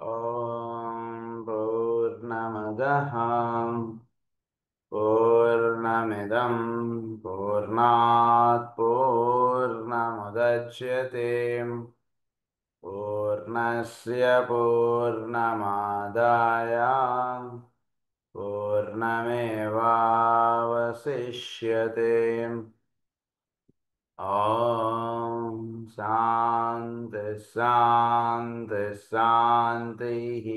ॐ पूर्णमदः पूर्णमिदं पूर्णात् पूर्णमुदच्यते पूर्णस्य पूर्णमादाय पूर्णमेवावशिष्यते। ॐ शान्ति शान्ति शान्तिः।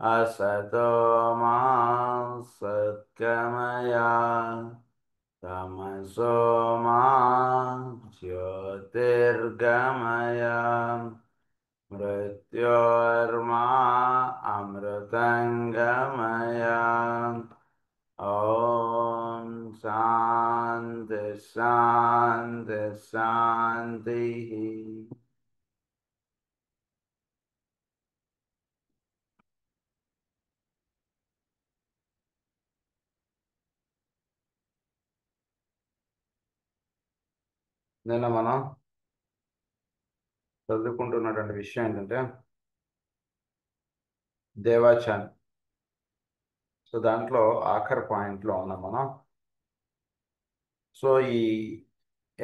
असतो मा सद्गमय तमसो मा ज्योतिर्गमय मृत्योर्मा अमृतङ्गमय। ॐ शान्ति शान्ति शान्तिः। నిన్న మనం చదువుకుంటున్నటువంటి విషయం ఏంటంటే దేవాచాన్. సో దాంట్లో ఆఖరి పాయింట్లో ఉన్నాం మనం. సో ఈ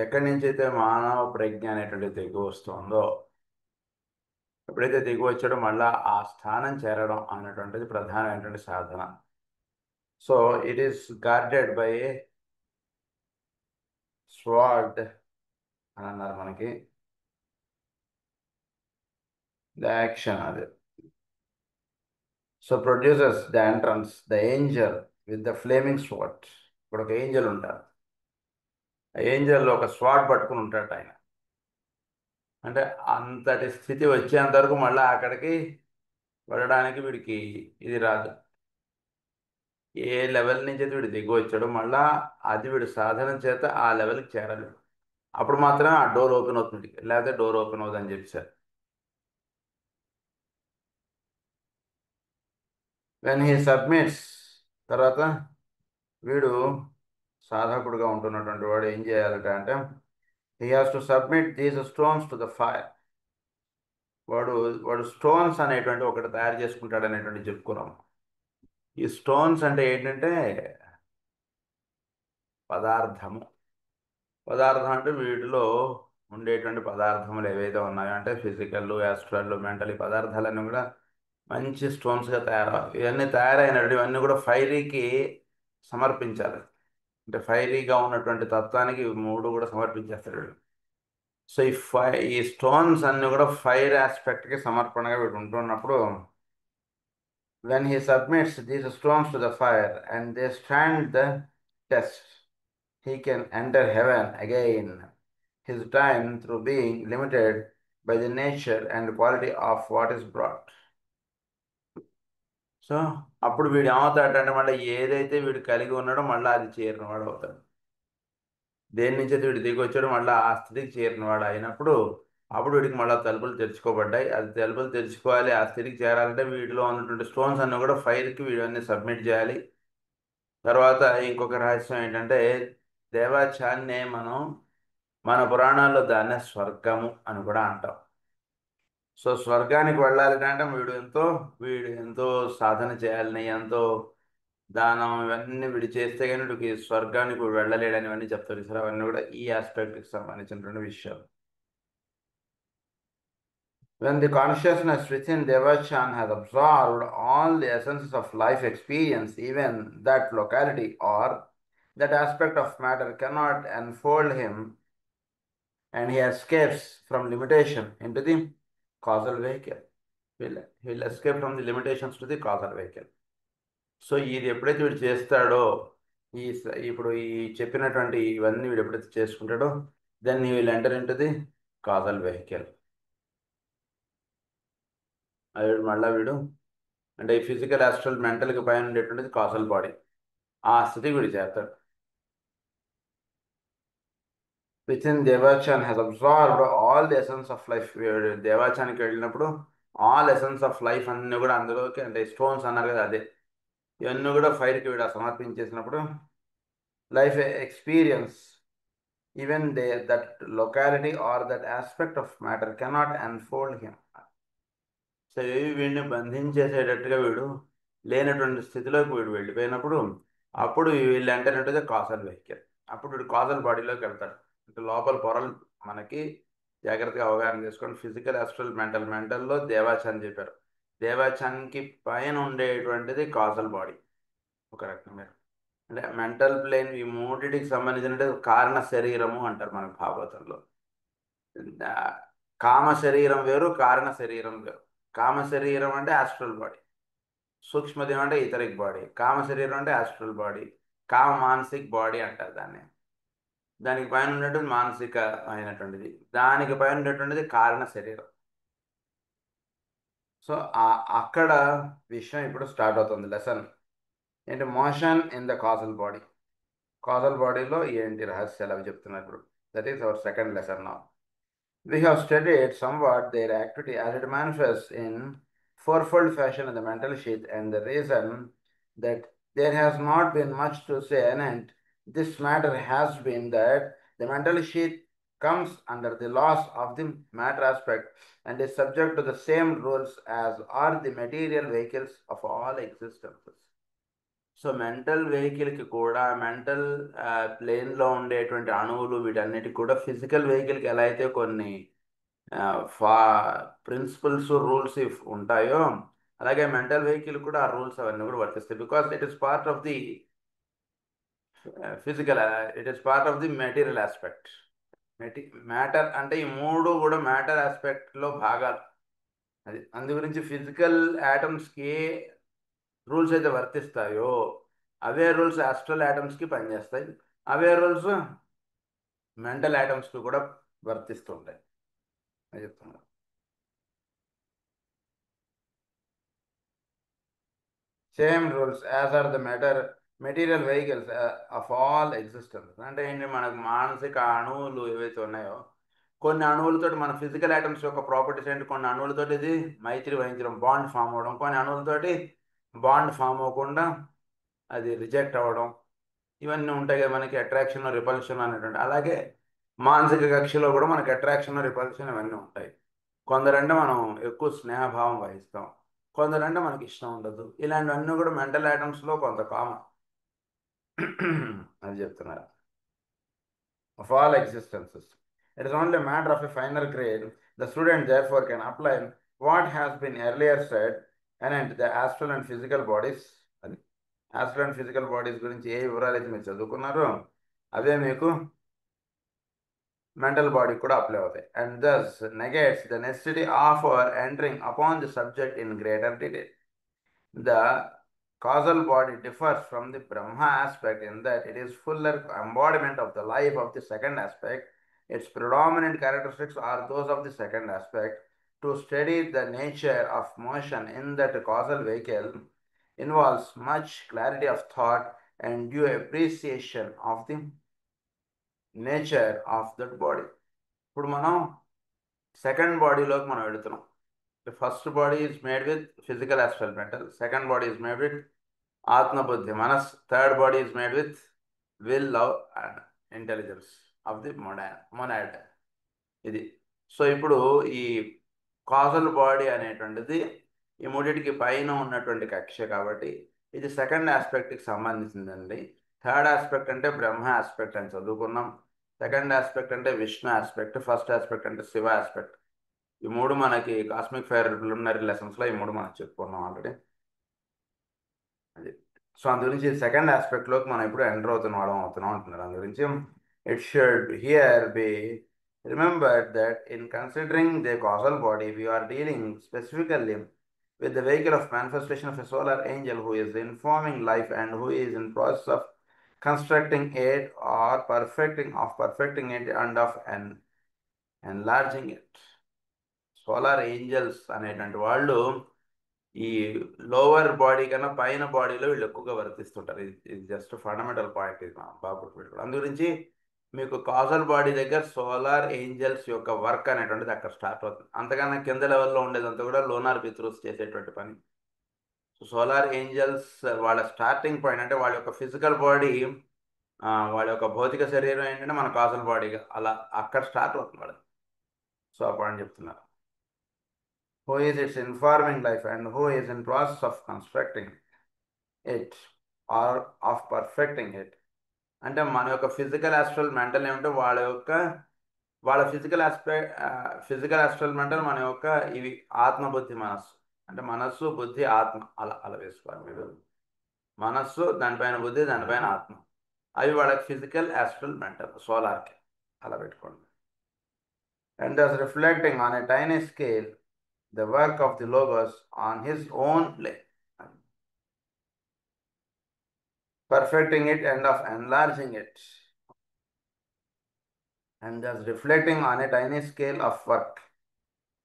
ఎక్కడి నుంచి అయితే మానవ ప్రజ్ఞ అనేటువంటి దిగు వస్తుందో, ఎప్పుడైతే దిగు వచ్చాడో మళ్ళా ఆ స్థానం చేరడం అనేటువంటిది ప్రధానమైనటువంటి సాధన. So it is guarded by a sword అని అన్నారు మనకి. ద యాక్షన్ అది. So producers the entrance the angel with the flaming sword. ఇప్పుడు ఒక ఏంజల్ ఉంటారు, ఆ ఏంజల్ ఒక స్వార్డ్ పట్టుకుని ఉంటాడు ఆయన. అంటే అంతటి స్థితి వచ్చేంత వరకు మళ్ళీ అక్కడికి వెళ్ళడానికి వీడికి ఇది రాదు. ఏ లెవెల్ నుంచి అయితే వీడు దిగి వచ్చాడో మళ్ళా అది వీడు సాధన చేత ఆ లెవెల్కి చేరాలి. అప్పుడు మాత్రమే ఆ డోర్ ఓపెన్ అవుతుంది, లేకపోతే డోర్ ఓపెన్ అవుతుందని చెప్పారు. వెన్ హీ సబ్మిట్స్, తర్వాత వీడు సాధకుడుగా ఉంటున్నటువంటి వాడు ఏం చేయాలంటే అంటే he has to submit these stones to the fire. వాడు వాడు స్టోన్స్ అనేటువంటి ఒకటి తయారు చేసుకుంటాడు అనేటువంటి చెప్పుకున్నాం. ఈ స్టోన్స్ అంటే ఏంటంటే పదార్థము. పదార్థం అంటే వీటిలో ఉండేటువంటి పదార్థములు ఏవైతే ఉన్నాయో అంటే ఫిజికల్, యాస్ట్రల్, మెంటల్, ఈ పదార్థాలన్నీ కూడా మంచి స్టోన్స్గా తయారవ్వాలి. ఇవన్నీ తయారైనటువంటి ఇవన్నీ కూడా ఫైరీకి సమర్పించాలి. అంటే ఫైరీగా ఉన్నటువంటి తత్వానికి ఇవి మూడు కూడా సమర్పించేస్తాడు వీడు. సో ఈ స్టోన్స్ అన్నీ కూడా ఫైర్ ఆస్పెక్ట్కి సమర్పణగా వీడు ఉంటున్నప్పుడు when he submits these stones to the fire and they stand the test, he can enter heaven again, his time through being limited by the nature and quality of what is brought. So అప్పుడు వీడు ఏమవుతాడంటే మళ్ళీ ఏదైతే వీడు కలిగి ఉన్నాడో మళ్ళీ అది చేరిన వాడు అవుతాడు. దేని నుంచి అయితే వీడు దిగి వచ్చాడో మళ్ళీ ఆ స్థితికి చేరిన వాడు అయినప్పుడు అప్పుడు వీడికి మళ్ళీ తలుపులు తెరుచుకోబడ్డాయి. అది తలుపులు తెరుచుకోవాలి, ఆ స్థితికి చేరాలంటే వీటిలో ఉన్నటువంటి స్టోన్స్ అన్నీ కూడా ఫైర్కి వీడన్నీ సబ్మిట్ చేయాలి. తర్వాత ఇంకొక రహస్యం ఏంటంటే దేవాచాన్నే మనం మన పురాణాల్లో దాన్నే స్వర్గము అని కూడా అంటాం. సో స్వర్గానికి వెళ్ళాలి అంటే వీడు ఎంతో సాధన చేయాలని, ఎంతో దానం ఇవన్నీ వీడు చేస్తే కానీ వీడికి స్వర్గానికి వీడు వెళ్ళలేడని ఇవన్నీ చెప్తారు సార్. అవన్నీ కూడా ఈ ఆస్పెక్ట్కి సంబంధించినటువంటి విషయాలు. When the consciousness within Devachan has absorbed all the essences of life experience, even that locality or that aspect of matter cannot enfold him, and he escapes from limitation into the causal vehicle. He'll escape from the limitations to the causal vehicle. So ఇది ఎప్పుడైతే వీడు చేస్తాడో, ఇప్పుడు ఈ చెప్పినటువంటి ఇవన్నీ వీడు ఎప్పుడైతే చేసుకుంటాడో then he will enter into the causal vehicle. అది మళ్ళీ వీడు అంటే ఈ ఫిజికల్, ఆస్ట్రల్, మెంటల్కి పైన ఉండేటువంటిది కాజల్ బాడీ, ఆ స్థితి వీడు చేస్తాడు. Within Devachan has absorbed all the essence of life. దేవాచానికి వెళ్ళినప్పుడు ఆల్ ఎసెన్స్ ఆఫ్ లైఫ్ అన్నీ కూడా అందులోకి, అంటే స్టోన్స్ అన్నారు కదా అదే, ఇవన్నీ కూడా ఫైర్కి వీడు సమర్పించేసినప్పుడు life experience even that locality or that aspect of matter cannot enfold him. So ఇవి వీడిని బంధించేసేటట్టుగా వీడు లేనటువంటి స్థితిలోకి వీడు వెళ్ళిపోయినప్పుడు అప్పుడు వీళ్ళు ఎంటర్ అంటే కాజల్ వెహికల్. అప్పుడు వీడు కాజల్ బాడీలోకి వెళ్తాడు. అంటే లోపల పొరలు మనకి జాగ్రత్తగా అవగాహన చేసుకొని ఫిజికల్, అస్ట్రల్, మెంటల్. మెంటల్లో దేవాచ అని చెప్పారు. దేవాచానికి పైన ఉండేటువంటిది కాజల్ బాడీ ఒక రకంగా. అంటే మెంటల్ ప్లేన్ ఈ మూడిటికి సంబంధించిన కారణ శరీరము అంటారు మనకు భాగవతంలో. ఆ, కామ శరీరం వేరు, కారణ శరీరం వేరు. కామ శరీరం అంటే ఆస్ట్రల్ బాడీ, సూక్ష్మదేవం అంటే ఇతరిక్ బాడీ. కామ శరీరం అంటే ఆస్ట్రల్ బాడీ, కామ మానసిక్ బాడీ అంటారు దాన్ని. దానికి పైన ఉన్నటువంటి మానసిక అయినటువంటిది, దానికి పైన ఉన్నటువంటిది కారణ శరీరం. సో అక్కడ విషయం ఇప్పుడు స్టార్ట్ అవుతుంది లెసన్ ఏంటి, motion in the causal body. Kajal బాడీలో ఏంటి రహస్యాలు అవి చెప్తున్నారు ఇప్పుడు. That is our second lesson now. We have studied somewhat their activity as it manifests in fourfold fashion in the mental sheath, and the reason that there has not been much to say anent this matter has been that the mental sheath comes under the laws of the matter aspect and is subject to the same rules as are the material vehicles of all existences. So mental వెహికల్కి కూడా mental ప్లేన్లో ఉండేటువంటి అణువులు వీటన్నిటికి కూడా physical వెహికల్కి ఎలా అయితే కొన్ని ఫా ప్రిన్సిపల్స్, రూల్స్ ఉంటాయో అలాగే మెంటల్ వెహికల్ కూడా ఆ రూల్స్ అవన్నీ కూడా వర్తిస్తాయి. Because it is part of the physical, it is part of the material aspect. Matter అంటే ఈ మూడు కూడా మ్యాటర్ ఆస్పెక్ట్లో భాగాలు. అది అందు గురించి ఫిజికల్ యాటమ్స్కి ఏ రూల్స్ అయితే వర్తిస్తాయో అవే రూల్స్ ఆస్ట్రల్ యాటమ్స్కి పనిచేస్తాయి, అవే రూల్స్ మెంటల్ యాటమ్స్కి కూడా వర్తిస్తుంటాయి అని చెప్తున్నారు. Same rules as are the material vehicles of all existence. అంటే ఏంటి, మనకు మానసిక అణువులు ఏవైతే ఉన్నాయో కొన్ని అణువులతో మన ఫిజికల్ ఐటమ్స్ యొక్క ప్రాపర్టీస్ ఏంటి, కొన్ని అణువులతోటి ఇది మైత్రి వహించడం, బాండ్ ఫామ్ అవ్వడం, కొన్ని అణువులతోటి బాండ్ ఫామ్ అవ్వకుండా అది రిజెక్ట్ అవ్వడం, ఇవన్నీ ఉంటాయి కదా మనకి అట్రాక్షన్, రిపల్షన్ అనేటువంటి. అలాగే మానసిక కక్షలో కూడా మనకి అట్రాక్షన్, రిపల్షన్ ఇవన్నీ ఉంటాయి. కొందరంటే మనం ఎక్కువ స్నేహభావం వహిస్తాం, కొందరంటే మనకి ఇష్టం ఉండదు. ఇలాంటివన్నీ కూడా మెంటల్ ఐటమ్స్లో కొంత కామన్ అని చెప్తున్నారు. Of all existences it is only matter of a final grade. The student therefore can apply what has been earlier said and the astral and physical bodies. అది ఆస్ట్రల్ అండ్ ఫిజికల్ బాడీస్ గురించి ఏ వివరాలు అయితే మీరు చదువుకున్నారో అవే మీకు mental body could apply అవుతాయి. And thus negates the necessity of our entering upon the subject in greater detail. The causal body differs from the Brahma aspect in that it is fuller embodiment of the life of the second aspect. Its predominant characteristics are those of the second aspect. To study the nature of motion in that causal vehicle involves much clarity of thought and due appreciation of the nature of that body. ఇప్పుడు మనం second బాడీలోకి మనం వెళుతున్నాం. First body is made with physical, astral, mental. Second body is made with atma, buddhi, manas. Third body is made with will, love and intelligence of the monad. ఇది. So ఇప్పుడు ఈ causal body అనేటువంటిది ఈ మూడింటికి పైన ఉన్నటువంటి కక్ష కాబట్టి ఇది సెకండ్ ఆస్పెక్ట్కి సంబంధించిందండి. థర్డ్ ఆస్పెక్ట్ అంటే బ్రహ్మ ఆస్పెక్ట్ అని చదువుకున్నాం. సెకండ్ ఆస్పెక్ట్ అంటే విష్ణు ఆస్పెక్ట్, ఫస్ట్ ఆస్పెక్ట్ అంటే శివ ఆస్పెక్ట్. ఈ మూడు మనకి కాస్మిక్ ఫైర్ ప్రిలిమినరీ లెసన్స్లో ఈ మూడు మనం చెప్పుకున్నాం ఆల్రెడీ. అది. సో అందు గురించి సెకండ్ ఆస్పెక్ట్లోకి మనం ఇప్పుడు ఎంటర్ అవుతున్నాం అంటున్నారు. అందు గురించి it should here be remembered that in considering the causal body, we are dealing specifically with the vehicle of manifestation of a solar angel who is informing life and who is in process of constructing it or perfecting it and of enlarging it. Solar angels అనేటువంటి వాళ్ళు ఈ lower body కన్నా పైన బాడీలో వీళ్ళు ఎక్కువగా వర్తిస్తుంటారు. ఇది just fundamental point ఇది మా బాబు. అందు గురించి మీకు కాజల్ బాడీ దగ్గర సోలార్ ఏంజల్స్ యొక్క వర్క్ అనేటువంటిది అక్కడ స్టార్ట్ అవుతుంది. అంతకన్నా కింద లెవెల్లో ఉండేదంతా కూడా లోనార్ పిత్రూస్ చేసేటువంటి పని. సో సోలార్ ఏంజల్స్ వాళ్ళ స్టార్టింగ్ పాయింట్ అంటే వాళ్ళ యొక్క ఫిజికల్ బాడీ, వాళ్ళ యొక్క భౌతిక శరీరం ఏంటంటే మన కాజల్ బాడీగా అలా అక్కడ స్టార్ట్ అవుతుంది వాళ్ళు. సో ఆ పాయింట్ చెప్తున్నారు. who is its informing life, and who is in process of constructing it or of perfecting it. అంటే మన యొక్క ఫిజికల్ ఆస్ట్రల్ మెంటల్ ఏమిటో వాళ్ళ ఫిజికల్ ఆస్ట్రల్ మెంటల్ మన యొక్క ఇవి ఆత్మ బుద్ధి మనస్సు, అంటే మనస్సు బుద్ధి ఆత్మ అలా వేసుకోవాలి మీరు. మనస్సు దానిపైన బుద్ధి దానిపైన ఆత్మ, అవి వాళ్ళకి ఫిజికల్ ఆస్ట్రల్ మెంటల్ సోలార్కి అలా పెట్టుకోండి. And thus reflecting on a tiny scale the work of the Logos on his own plane, perfecting it and of enlarging it, and thus reflecting on a tiny scale of work,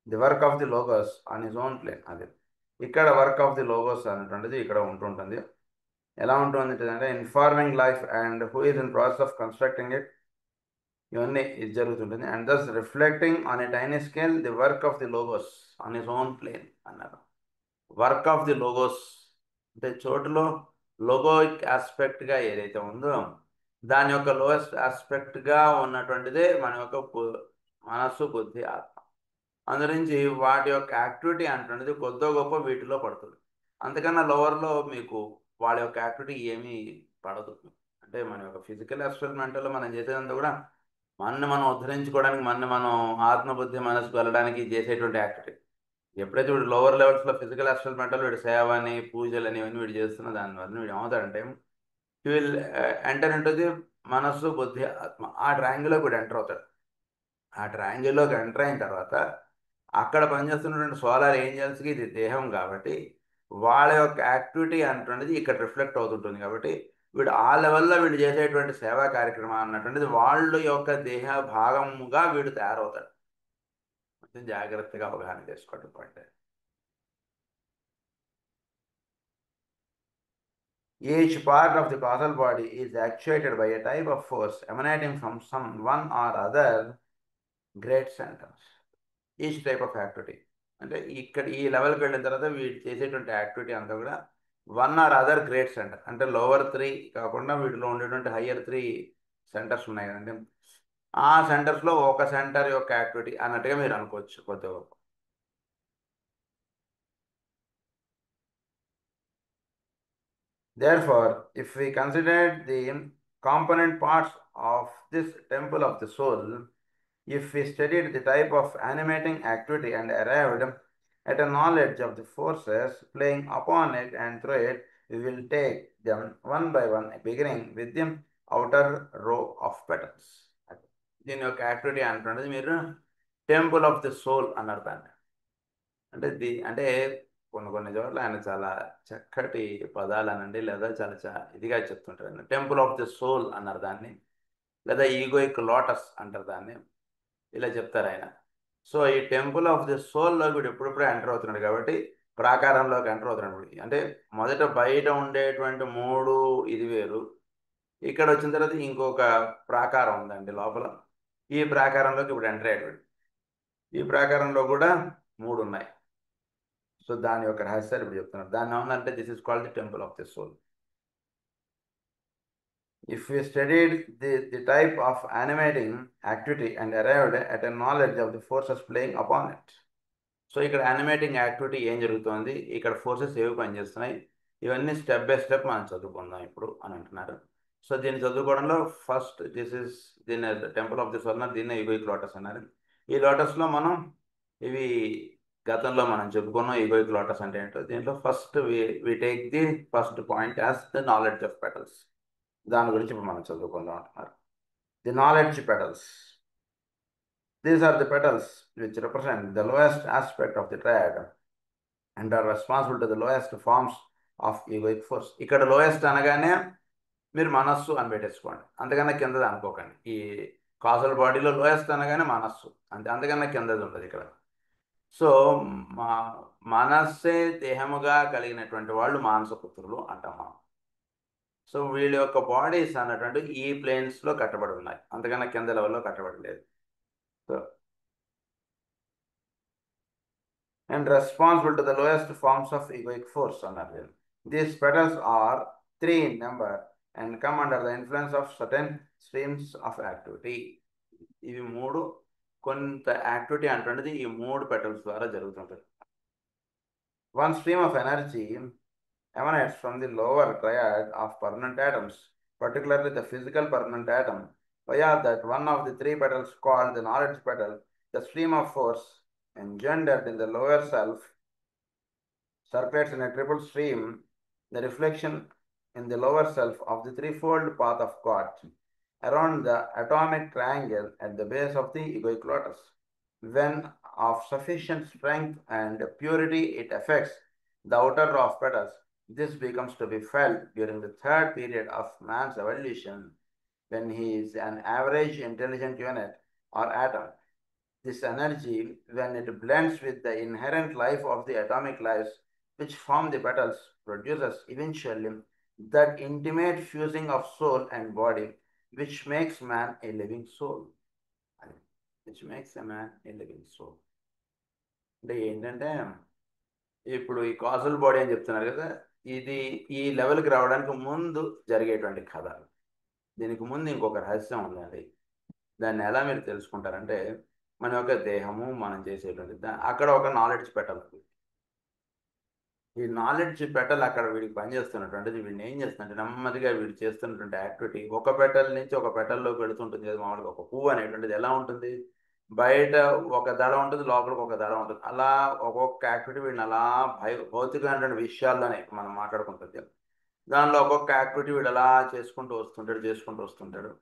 the work of the Logos on his own plane. అది ఇక్కడ work of the logos అనేటువంటిది ఇక్కడ ఉంటుంటుంది. ఎలా ఉంటుంది అంటే informing life and who is in process of constructing it, ఇవన్నీ ఇది జరుగుతుంటుంది. And thus reflecting on a tiny scale the work of the logos on his own plane అన్నారు. వర్క్ ఆఫ్ ది లోగోస్ అంటే చోటులో లోగోయిక్ ఆస్పెక్ట్గా ఏదైతే ఉందో దాని యొక్క లోయెస్ట్ ఆస్పెక్ట్గా ఉన్నటువంటిదే మన యొక్క మనస్సు బుద్ధి ఆత్మ. అందురించి వాటి యొక్క యాక్టివిటీ అంటున్నది కొద్దో గొప్ప వీటిలో పడుతుంది. అంతకన్నా లోవర్లో మీకు వాళ్ళ యొక్క యాక్టివిటీ ఏమీ పడదు. అంటే మన యొక్క ఫిజికల్ ఎక్స్పెరిమెంట్లో మనం చేసేదంతా కూడా మనం ఉద్ధరించుకోవడానికి మనం ఆత్మబుద్ధి మనసుకు వెళ్ళడానికి చేసేటువంటి యాక్టివిటీ. ఎప్పుడైతే వీడు లోవర్ లెవెల్స్లో ఫిజికల్ ఎక్స్పెరిమెంటల్ వీడు సేవ అని పూజలు అని ఇవన్నీ వీడు చేస్తున్న దానివల్ల వీడు ఏమవుతాడంటే హీ విల్ ఎంటర్ ఇంటూ మనస్సు బుద్ధి ఆత్మ, ఆ ట్రయాంగిల్లోకి వీడు ఎంటర్ అవుతాడు. ఆ ట్రయాంగిల్లోకి ఎంటర్ అయిన తర్వాత అక్కడ పనిచేస్తున్నటువంటి సోలార్ ఏంజల్స్కి ఇది దేహం కాబట్టి వాళ్ళ యొక్క యాక్టివిటీ అంటున్నది ఇక్కడ రిఫ్లెక్ట్ అవుతుంటుంది. కాబట్టి వీడు ఆ లెవెల్లో వీడు చేసేటువంటి సేవా కార్యక్రమం అన్నటువంటిది వాళ్ళ యొక్క దేహ భాగముగా వీడు తయారవుతాడు. కొంచెం జాగ్రత్తగా అవగాహన చేసుకోవడం point. Each part of the causal body is actuated by a type of force emanating from some one or other great centers. Each type of activity. అంటే ఇక్కడ ఈ లెవెల్కి వెళ్ళిన తర్వాత వీడు చేసేటువంటి యాక్టివిటీ అంతా కూడా one or other great centre, అంటే లోవర్ 3 కాకుండా వీటిలో ఉండేటువంటి హయ్యర్ 3 సెంటర్స్ ఉన్నాయి కదండి. ఆ సెంటర్స్లో ఒక సెంటర్ యొక్క యాక్టివిటీ అన్నట్టుగా మీరు అనుకోవచ్చు కొద్దిగా. Therefore, if we consider the component parts of this temple of the soul, if we studied the type of animating activity and arrived at a knowledge of the forces playing upon it and through it, we will take them one by one, beginning with the outer row of petals. దీని యొక్క activity అంటున్నది మీరు temple of the soul అన్నారు దాన్ని. అంటే కొన్ని చోట్ల ఆయన చాలా చక్కటి పదాలు అనండి, లేదా చాలా ఇదిగా చెప్తుంటారు. టెంపుల్ ఆఫ్ ది సోల్ అన్నారు దాన్ని, లేదా ఈగోయిక్ లోటస్ అంటారు దాన్ని, ఇలా చెప్తారు ఆయన. సో ఈ టెంపుల్ ఆఫ్ ది సోల్లో వీడు ఎప్పుడెప్పుడే ఎంటర్ అవుతున్నాడు కాబట్టి ప్రాకారంలోకి ఎంటర్ అవుతున్నాడు. అంటే మొదట బయట ఉండేటువంటి 3 ఇది వేరు, ఇక్కడ వచ్చిన తర్వాత ఇంకొక ప్రాకారం ఉందండి లోపల, ఈ ప్రాకారంలోకి ఇప్పుడు ఎంటర్ అయ్యాడు. ఈ ప్రాకారంలో కూడా 3 ఉన్నాయి. సో దాని యొక్క రహస్యాలు ఇప్పుడు చెప్తున్నారు. దాన్ని ఏమందంటే this is called the temple of the soul. If we studied the type of animating activity and arrived at a knowledge of the forces playing upon it. So ఇక్కడ యానిమేటింగ్ యాక్టివిటీ ఏం జరుగుతుంది, ఇక్కడ ఫోర్సెస్ ఏవి పనిచేస్తున్నాయి, ఇవన్నీ step by step మనం చదువుకుందాం ఇప్పుడు అని అంటున్నారు. సో దీన్ని చదువుకోవడంలో ఫస్ట్ దీన్ని టెంపుల్ ఆఫ్ ది సోల్ అన్నారు, దీన్ని ఈగోయిక్ లోటస్ అన్నారు. ఈ లోటస్లో మనం ఇవి గతంలో మనం చెప్పుకున్నాం ఈగోయిక్ లోటస్ అంటే ఏంటో. దీంట్లో first we take the first point as the knowledge of petals. దాని గురించి ఇప్పుడు మనం చదువుకుందాం అంటున్నారు. The knowledge petals. These are the petals which represent the lowest aspect of the triad and are responsible to the lowest forms of egoic force. ఇక్కడ lowest అనగానే మీరు మనస్సు అని పెట్టేసుకోండి, అంతకన్నా కిందది అనుకోకండి. ఈ కాజల్ బాడీలో లోయెస్ట్ అనగానే మనస్సు, అంతకన్నా కిందది ఉండదు ఇక్కడ. సో మనస్సే దేహముగా కలిగినటువంటి వాళ్ళు మానసపుత్రులు అంటాం మనం. సో వీళ్ళ యొక్క బాడీస్ అన్నటువంటి ఈ ప్లేన్స్లో కట్టబడి ఉన్నాయి, అంతకన్నా కింద లెవెల్లో కట్టబడి లేదు. So and responsible to the lowest forms of egoic force అన్నారు. These petals are 3 in number and come under the influence of certain streams of activity. ఇవి 3 కొంత యాక్టివిటీ అంటున్నది ఈ 3 పెటల్స్ ద్వారా జరుగుతుంటుంది. One stream of energy emanates from the lower triad of permanent atoms, particularly the physical permanent atom, via that one of the three petals called the knowledge petal. The stream of force engendered in the lower self circulates in a triple stream, the reflection in the lower self of the threefold path of God around the atomic triangle at the base of the egoic lotus. When of sufficient strength and purity it affects the outer row of petals, this becomes to be felt during the third period of man's evolution when he is an average intelligent unit or atom. This energy, when it blends with the inherent life of the atomic lives which form the petals, produces eventually that intimate fusing of soul and body which makes man a living soul. Which makes a man a living soul. అంటే ఏంటంటే ఇప్పుడు ఈ causal body అని చెప్తున్నారు కదా, ఇది ఈ లెవెల్కి రావడానికి ముందు జరిగేటువంటి కథ. దీనికి ముందు ఇంకొక రహస్యం ఉందండి. దాన్ని ఎలా మీరు తెలుసుకుంటారంటే, మన యొక్క దేహము మనం చేసేటువంటి అక్కడ ఒక నాలెడ్జ్ పెట్టాలి. ఈ నాలెడ్జ్ పెట్టాలి అక్కడ వీడికి పనిచేస్తున్నటువంటిది. వీడిని ఏం చేస్తుందంటే నెమ్మదిగా వీడు చేస్తున్నటువంటి యాక్టివిటీ ఒక పెటల్ నుంచి ఒక పెటల్లోకి వెళుతుంటుంది. అది మామూలుగా ఒక పువ్వు అనేటువంటిది ఎలా ఉంటుంది, బయట ఒక దడ ఉంటుంది, లోపలికి ఒక దడ ఉంటుంది. అలా ఒక్కొక్క యాక్టివిటీ వీడిని అలా భౌతికమైనటువంటి విషయాల్లోనే మనం మాట్లాడుకుంటుంది. దానిలో ఒక్కొక్క యాక్టివిటీ వీడు అలా చేసుకుంటూ వస్తుంటాడు.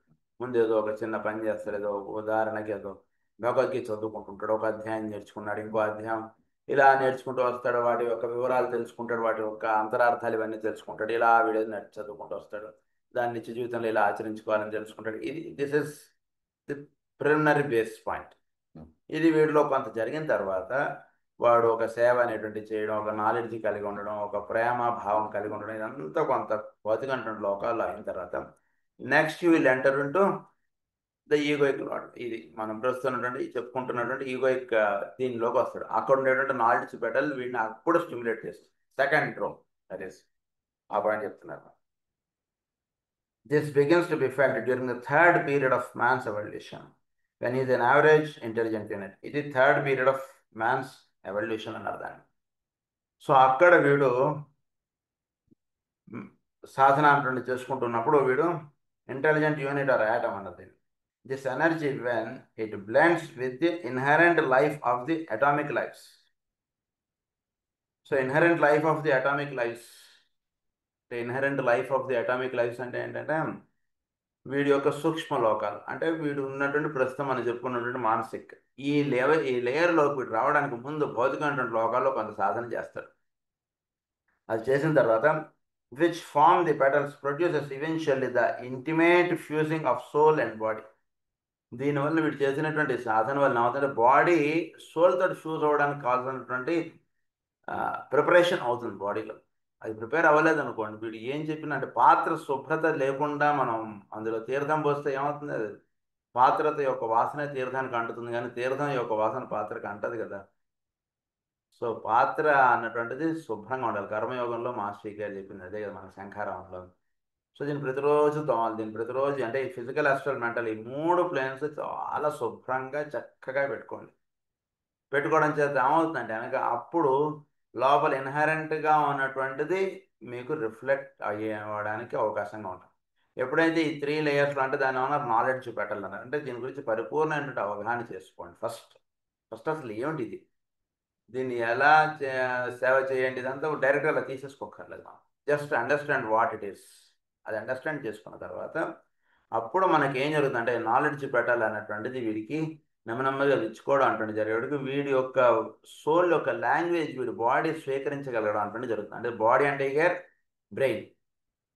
ముందు ఏదో ఒక చిన్న పని చేస్తాడు, ఏదో ఉదాహరణకి ఏదో భగవద్గీత చదువుకుంటుంటాడు, ఒక అధ్యాయం నేర్చుకున్నాడు, ఇంకో అధ్యాయం ఇలా నేర్చుకుంటూ వస్తాడు, వాటి యొక్క వివరాలు తెలుసుకుంటాడు, వాటి యొక్క అంతరార్థాలు ఇవన్నీ తెలుసుకుంటాడు. ఇలా వీడు చదువుకుంటూ వస్తాడు, దాని నిత్య జీవితంలో ఇలా ఆచరించుకోవాలని తెలుసుకుంటాడు. This is the preliminary base point. ఇది వీడిలో కొంత జరిగిన తర్వాత వాడు ఒక సేవ అనేటువంటి చేయడం, ఒక నాలెడ్జ్ కలిగి ఉండడం, ఒక ప్రేమ భావం కలిగి ఉండడం, ఇదంతా కొంత భౌతికమైనటువంటి లోకాల్లో అయిన తర్వాత next you will enter into the egoic lot. ఇది మనం ప్రస్తున్నటువంటి చెప్పుకుంటున్నటువంటి ఈగోయిక్ దీనిలోకి వస్తాడు. అక్కడ ఉండేటువంటి నాలెడ్జ్ పెటల్ వీడిని అప్పుడు స్టిమ్యులేట్ చేస్తుంది. Second row, that is a point చెప్తున్నారు. This begins to be felt during the third period of man's evolution when he is an average intelligent unit. ఇది third period of man's evolution అన్నారు దాన్ని. So అక్కడ వీడు సాధన అంటే చేసుకుంటున్నప్పుడు వీడు ఇంటెలిజెంట్ యూనిట్ ఆర్ యాటమ్ అన్నది. This energy when it blends with the inherent life of the atomic lifes. So inherent life of the atomic lifes అంటే ఏంటంటే వీడి యొక్క సూక్ష్మ లోకాలు, అంటే వీడు ఉన్నటువంటి ప్రస్తుతం మనం చెప్పుకున్నటువంటి మానసిక్ ఈ లేయర్లోకి వీడు రావడానికి ముందు భౌతికమైనటువంటి లోకాల్లో కొంత సాధన చేస్తాడు. అది చేసిన తర్వాత which form the petals produces eventually the intimate fusing of soul and body. దీనివల్ల వీడు చేసినటువంటి సాధన వల్ల ఏమవుతుందంటే బాడీ సోల్ తోటి ఫ్యూజ్ అవ్వడానికి కావాల్సినటువంటి ప్రిపరేషన్ అవుతుంది బాడీలో. అది ప్రిపేర్ అవ్వలేదు అనుకోండి, వీడు ఏం చెప్పిన అంటే పాత్ర శుభ్రత లేకుండా మనం అందులో తీర్థం పోస్తే ఏమవుతుంది, అది పాత్రత యొక్క వాసన తీర్థానికి అంటుతుంది, కానీ తీర్థం యొక్క వాసన పాత్రకు అంటది కదా. సో పాత్ర అన్నటువంటిది శుభ్రంగా ఉండాలి. కర్మయోగంలో మాస్టర్ గారు చెప్పింది అదే కదా, మన శంఖారావంలో. సో దీన్ని ప్రతిరోజు తోమాలి. దీన్ని ప్రతిరోజు అంటే ఈ ఫిజికల్, అస్ట్రల్, మెంటల్ ఈ మూడు ప్లేన్స్ చాలా శుభ్రంగా చక్కగా పెట్టుకోవడం చేత ఏమవుతుందంటే కనుక అప్పుడు లోపల ఇన్హెరెంట్గా ఉన్నటువంటిది మీకు రిఫ్లెక్ట్ అయ్యడానికి అవకాశంగా ఉంటుంది. ఎప్పుడైతే ఈ 3 లేయర్స్లో అంటే దాని ఏమన్నా నాలెడ్జ్ పెట్టాలన్నారు, అంటే దీని గురించి పరిపూర్ణమైనటువంటి అవగాహన చేసుకోండి. ఫస్ట్ అసలు ఏమిటి ఇది, దీన్ని ఎలా సేవ చేయండి, ఇదంతా డైరెక్ట్గా అలా తీసేసుకోకర్లేదు. Just understand what it is. అది అండర్స్టాండ్ చేసుకున్న తర్వాత అప్పుడు మనకి ఏం జరుగుతుందంటే నాలెడ్జ్ పెట్టాలి అన్నటువంటిది వీడికి నెమ్మదిగా ఇచ్చుకోవడం అంటే జరిగేటికి వీడి యొక్క సోల్ యొక్క లాంగ్వేజ్ వీడి బాడీ స్వీకరించగలగడం అంటే జరుగుతుంది. అంటే బాడీ అంటే హియర్ బ్రెయిన్.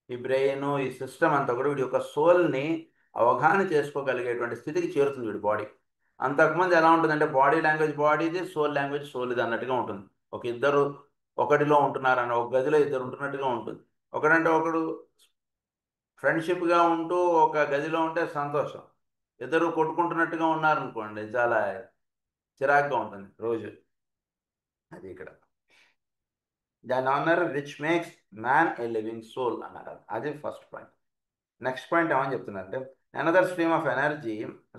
ఈ బ్రెయిన్, ఈ సిస్టమ్ అంతా కూడా వీడి యొక్క సోల్ని అవగాహన చేసుకోగలిగేటువంటి స్థితికి చేరుతుంది వీడి బాడీ. అంతకుముందు ఎలా ఉంటుందంటే బాడీ లాంగ్వేజ్ బాడీది, సోల్ లాంగ్వేజ్ సోల్ది అన్నట్టుగా ఉంటుంది. ఇద్దరు ఒకటిలో ఉంటున్నారని, ఒక గదిలో ఇద్దరు ఉంటున్నట్టుగా ఉంటుంది. ఒకడంటే ఒకడు ఫ్రెండ్షిప్గా ఉంటూ ఒక గదిలో ఉంటే సంతోషం, ఇద్దరు కొట్టుకుంటున్నట్టుగా ఉన్నారనుకోండి చాలా చిరాగ్గా ఉంటుంది రోజు. అది ఇక్కడ దాని అన్నారు which makes man a living soul అన్నారు. అది ఫస్ట్ పాయింట్. నెక్స్ట్ పాయింట్ ఏమని చెప్తున్నారంటే another stream of energy.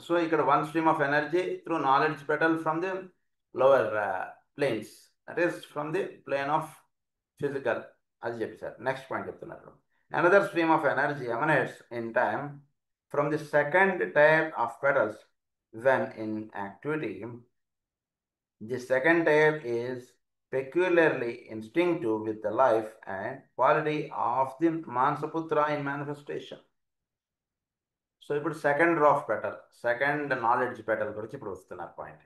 So ఇక్కడ one stream of energy through knowledge petal from the lower planes that is from the plane of physical. అది చెప్పారు. Next point చెప్తున్నారు. Another stream of energy emanates in time from the second tier of petals when in activity. The second tier is peculiarly instinctive with the life and quality of the Mansaputra in manifestation. So ఇప్పుడు second డ్రాఫ్ petal, second knowledge petal గురించి ఇప్పుడు వస్తున్నారు point.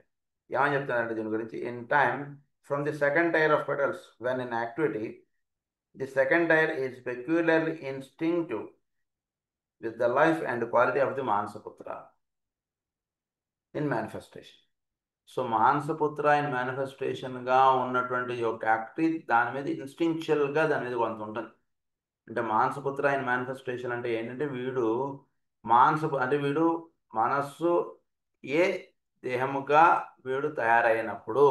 ఏమని చెప్తున్నారంటే దీని గురించి, in time from the second tier of petals when in activity the second tier is peculiarly instinctive with the life and quality of the Manasaputra in manifestation. So Manasaputra in మేనిఫెస్టేషన్గా ఉన్నటువంటి యొక్క యాక్టివ్ దాని మీద ఇన్స్టింక్చువల్గా దాని మీద కొంత ఉంటుంది. అంటే మానసపుత్ర ఇన్ మేనిఫెస్టేషన్ అంటే ఏంటంటే వీడు అంటే వీడు మనస్సు ఏ దేహముగా వీడు తయారైనప్పుడు,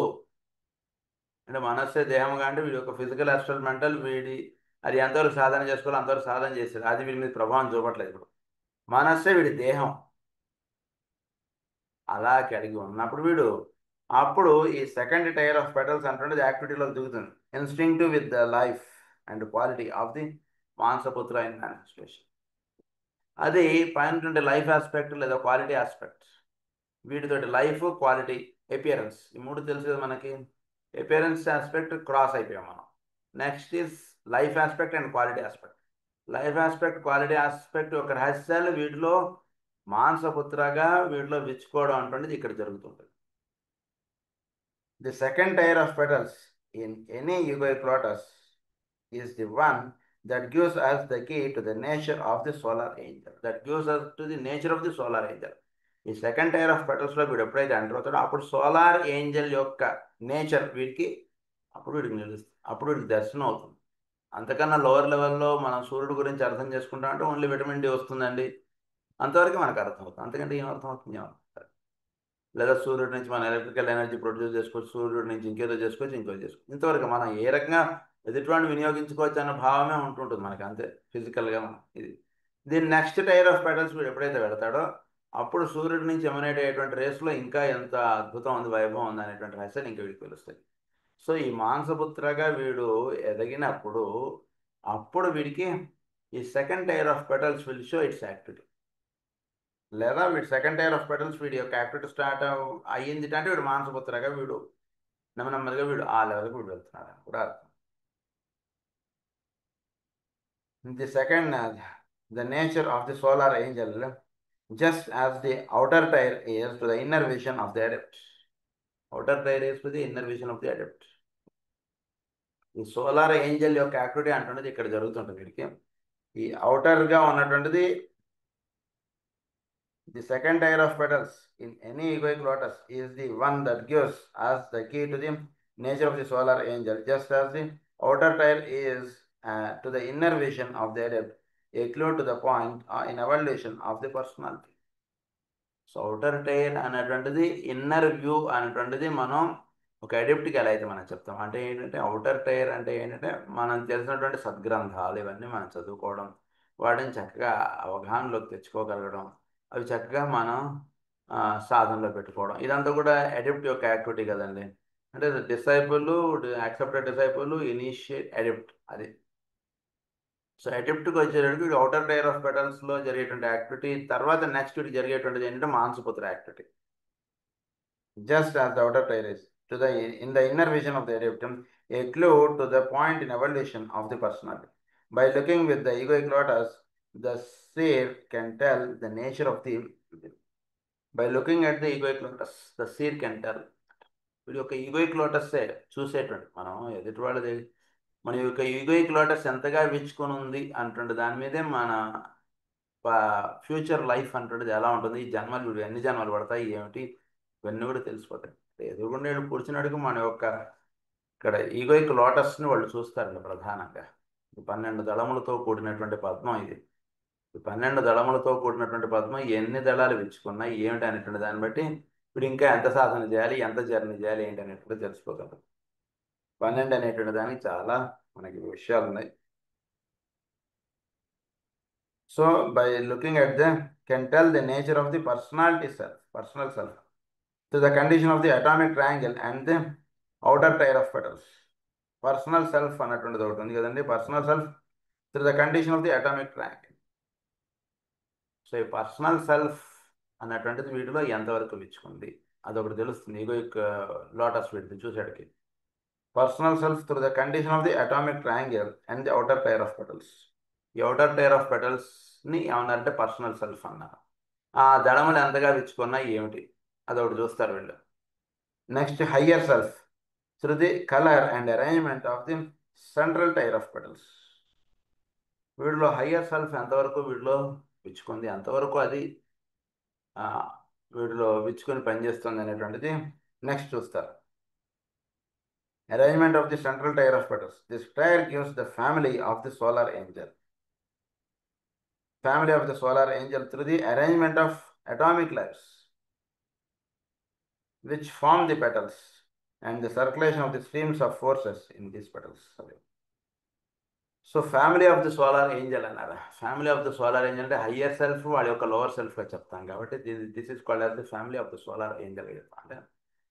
అంటే మనస్సే దేహముగా అంటే వీడి యొక్క ఫిజికల్ అస్ట్రల్ మెంటల్ వీడి అది ఎంతవరకు సాధన చేసుకోవాలో అంతవరకు సాధన చేశాడు, అది వీడి మీద ప్రభావం చూపట్లేదు. ఇప్పుడు మనస్సే వీడి దేహం అలా కలిగి ఉన్నప్పుడు వీడు అప్పుడు ఈ సెకండ్ టైర్ ఆఫ్ పెటల్స్ అంటే యాక్టివిటీలో దిగుతుంది. Instinctive with the life and quality of the Manasaputra in manifestation. అది పైన లైఫ్ ఆస్పెక్ట్ లేదా క్వాలిటీ ఆస్పెక్ట్. వీటితోటి లైఫ్, క్వాలిటీ, ఎపియరెన్స్, ఈ మూడు తెలుసు కదా మనకి. ఎపియరెన్స్ ఆస్పెక్ట్ క్రాస్ అయిపోయాం మనం. Next is life aspect and quality aspect. Life aspect, quality aspect యొక్క రహస్యాలు వీటిలో మానసపుత్రగా వీటిలో విచ్చుకోవడం అంటున్నది ఇక్కడ జరుగుతుంది. The second tier of petals in any egoic lotus is the one that gives us the key to the nature of the solar angel. That gives us to the nature of the solar angel. ఈ second tier of పెటల్స్లో వీడు ఎప్పుడైతే enter అవుతాడో అప్పుడు solar angel యొక్క nature వీడికి అప్పుడు వీడికి నిలుస్తుంది, అప్పుడు వీడికి దర్శనం అవుతుంది. అంతకన్నా లోవర్ లెవెల్లో మనం సూర్యుడు గురించి అర్థం చేసుకుంటాం అంటే ఓన్లీ విటమిన్ డి వస్తుందండి, అంతవరకు మనకు అర్థం అవుతుంది. అంతకంటే ఏం అర్థం అవుతుంది? లేదా సూర్యుడి నుంచి మనం ఎలక్ట్రికల్ ఎనర్జీ ప్రొడ్యూస్ చేసుకోవచ్చు, సూర్యుడి నుంచి ఇంకేదో చేసుకోవచ్చు, ఇంకోటి చేసుకోవచ్చు. ఇంతవరకు మనం ఏ రకంగా ఎదుటివాడిని వినియోగించుకోవచ్చు అన్న భావమే ఉంటుంటుంది మనకి, అంతే ఫిజికల్గా మనం. ఇది దీని నెక్స్ట్ టైర్ ఆఫ్ పెటల్స్ వీడు ఎప్పుడైతే వెళతాడో అప్పుడు సూర్యుడి నుంచి ఎమనేట్ అయ్యేటువంటి రేస్లో ఇంకా ఎంత అద్భుతం ఉంది, వైభవం ఉంది అనేటువంటి రహస్యాలు ఇంకా వీడికి తెలుస్తాయి. సో ఈ మానసపుత్రగా వీడు ఎదిగినప్పుడు అప్పుడు వీడికి ఈ second tier of petals will show it's activity. లేదా వీడు సెకండ్ టైర్ ఆఫ్ పెటల్స్ వీడి యొక్క యాక్టివిటీ స్టార్ట్ అయ్యింది అంటే వీడు మానసపుత్రగా వీడు నెమ్మదిగా వీడు ఆ లెవెల్కి వీడు వెళ్తున్నాడు అని కూడా అర్థం. The second the nature of the solar Angel just as the outer tire is to the inner vision of the adept. Outer tire is to the inner vision of the adept. ఈ solar angel యొక్క activity అంటున్నది ఇక్కడ జరుగుతుంటుంది వీడికి. ఈ అవుటర్గా ఉన్నటువంటిది the second tier of petals in any egoic lotus is the one that gives us the key to the nature of the solar angel, just as the outer tire is to the inner vision of the adept a clue to the point in evaluation of the personality. So outer tier అనేటువంటిది inner view అనేటువంటిది మనం ఒక అడెప్ట్కి ఎలా అయితే మనం చెప్తాం. అంటే ఏంటంటే అవుటర్ టైర్ అంటే ఏంటంటే మనం తెలిసినటువంటి సద్గ్రంథాలు ఇవన్నీ మనం చదువుకోవడం, వాటిని చక్కగా అవగాహనలోకి తెచ్చుకోగలగడం, అవి చక్కగా మనం సాధనలో పెట్టుకోవడం, ఇదంతా కూడా అడెప్ట్ యొక్క యాక్టివిటీ కదండి. అంటే disciple, accepted disciple, initiate, adept, అది. సో అడెప్ట్కి వచ్చేటప్పుడు అవుటర్ టైర్ ఆఫ్ పెటల్స్లో జరిగేటువంటి యాక్టివిటీ తర్వాత నెక్స్ట్ వీటికి జరిగేటువంటిది ఏంటంటే Manasaputra activity. Just as the outer tier is to the in the inner vision of the adept a clue to the point in evolution of the personality. By looking with the egoic lotus the seer can tell the nature of the by looking at the egoic lotus the seer can tell. వీడి యొక్క egoic lotus చూసేటువంటి మనం ఎదుటి వాళ్ళది మన యొక్క egoic lotus ఎంతగా విచ్చుకొని ఉంది అంటుండే దాని మీదే మన ఫ్యూచర్ లైఫ్ అంటుండేది ఎలా ఉంటుంది, ఈ జన్మలు ఎన్ని జన్మలు పడతాయి ఏమిటి ఇవన్నీ కూడా తెలిసిపోతాయి. ఎదురుగుండా కూర్చున్నాడుకు మన యొక్క ఇక్కడ egoic lotusని వాళ్ళు చూస్తారండి ప్రధానంగా. 12 దళములతో కూడినటువంటి పద్మం ఇది. ఈ 12 దళములతో కూడినటువంటి పద్మం ఎన్ని దళాలు విచ్చుకున్నాయి ఏమిటి అనేటువంటి దాన్ని బట్టి ఇప్పుడు ఇంకా ఎంత సాధన చేయాలి, ఎంత జర్నీ చేయాలి ఏంటి అనేటువంటి తెలుసుకోగలరు. 12 అనేటువంటి దానికి చాలా మనకి విషయాలు ఉన్నాయి. So by looking at the can tell the nature of the personal self to the condition of the atomic triangle and the outer tier of petals. Personal self అన్నటువంటిది ఒకటి ఉంది కదండి. Personal self through the condition of the atomic track. So ఈ personal self అన్నటువంటిది వీటిలో ఎంతవరకు విచ్చుకుంది అదొకటి తెలుస్తుంది. ఈగోయిక్ లోటస్ వీటిది చూసేటికి. Personal self through the condition of the atomic triangle and the outer tier of petals. ఈ అవుటర్ టైర్ ఆఫ్ పెటల్స్ని ఏమన్నారంటే పర్సనల్ సెల్ఫ్ అన్నారు. ఆ దళములు ఎంతగా విచ్చుకున్నా ఏమిటి అదొకటి చూస్తారు వీళ్ళు. Next higher self through the colour and arrangement of the central tier of petals. వీటిలో హయ్యర్ సెల్ఫ్ ఎంతవరకు వీటిలో విచ్చుకుంది, ఎంతవరకు అది వీటిలో విచ్చుకొని పనిచేస్తుంది అనేటువంటిది నెక్స్ట్ చూస్తారు. Arrangement of the central tier of petals. This tier gives the family of the solar angel. Family of the solar angel through the arrangement of atomic layers which form the petals and the circulation of the streams of forces in these petals. So family of the solar angel అన్నారు. Family of the solar angel అంటే higher self వాడి యొక్క lower సెల్ఫ్గా చెప్తాం కాబట్టి this is called as the family of the solar angel చెప్తాం. అంటే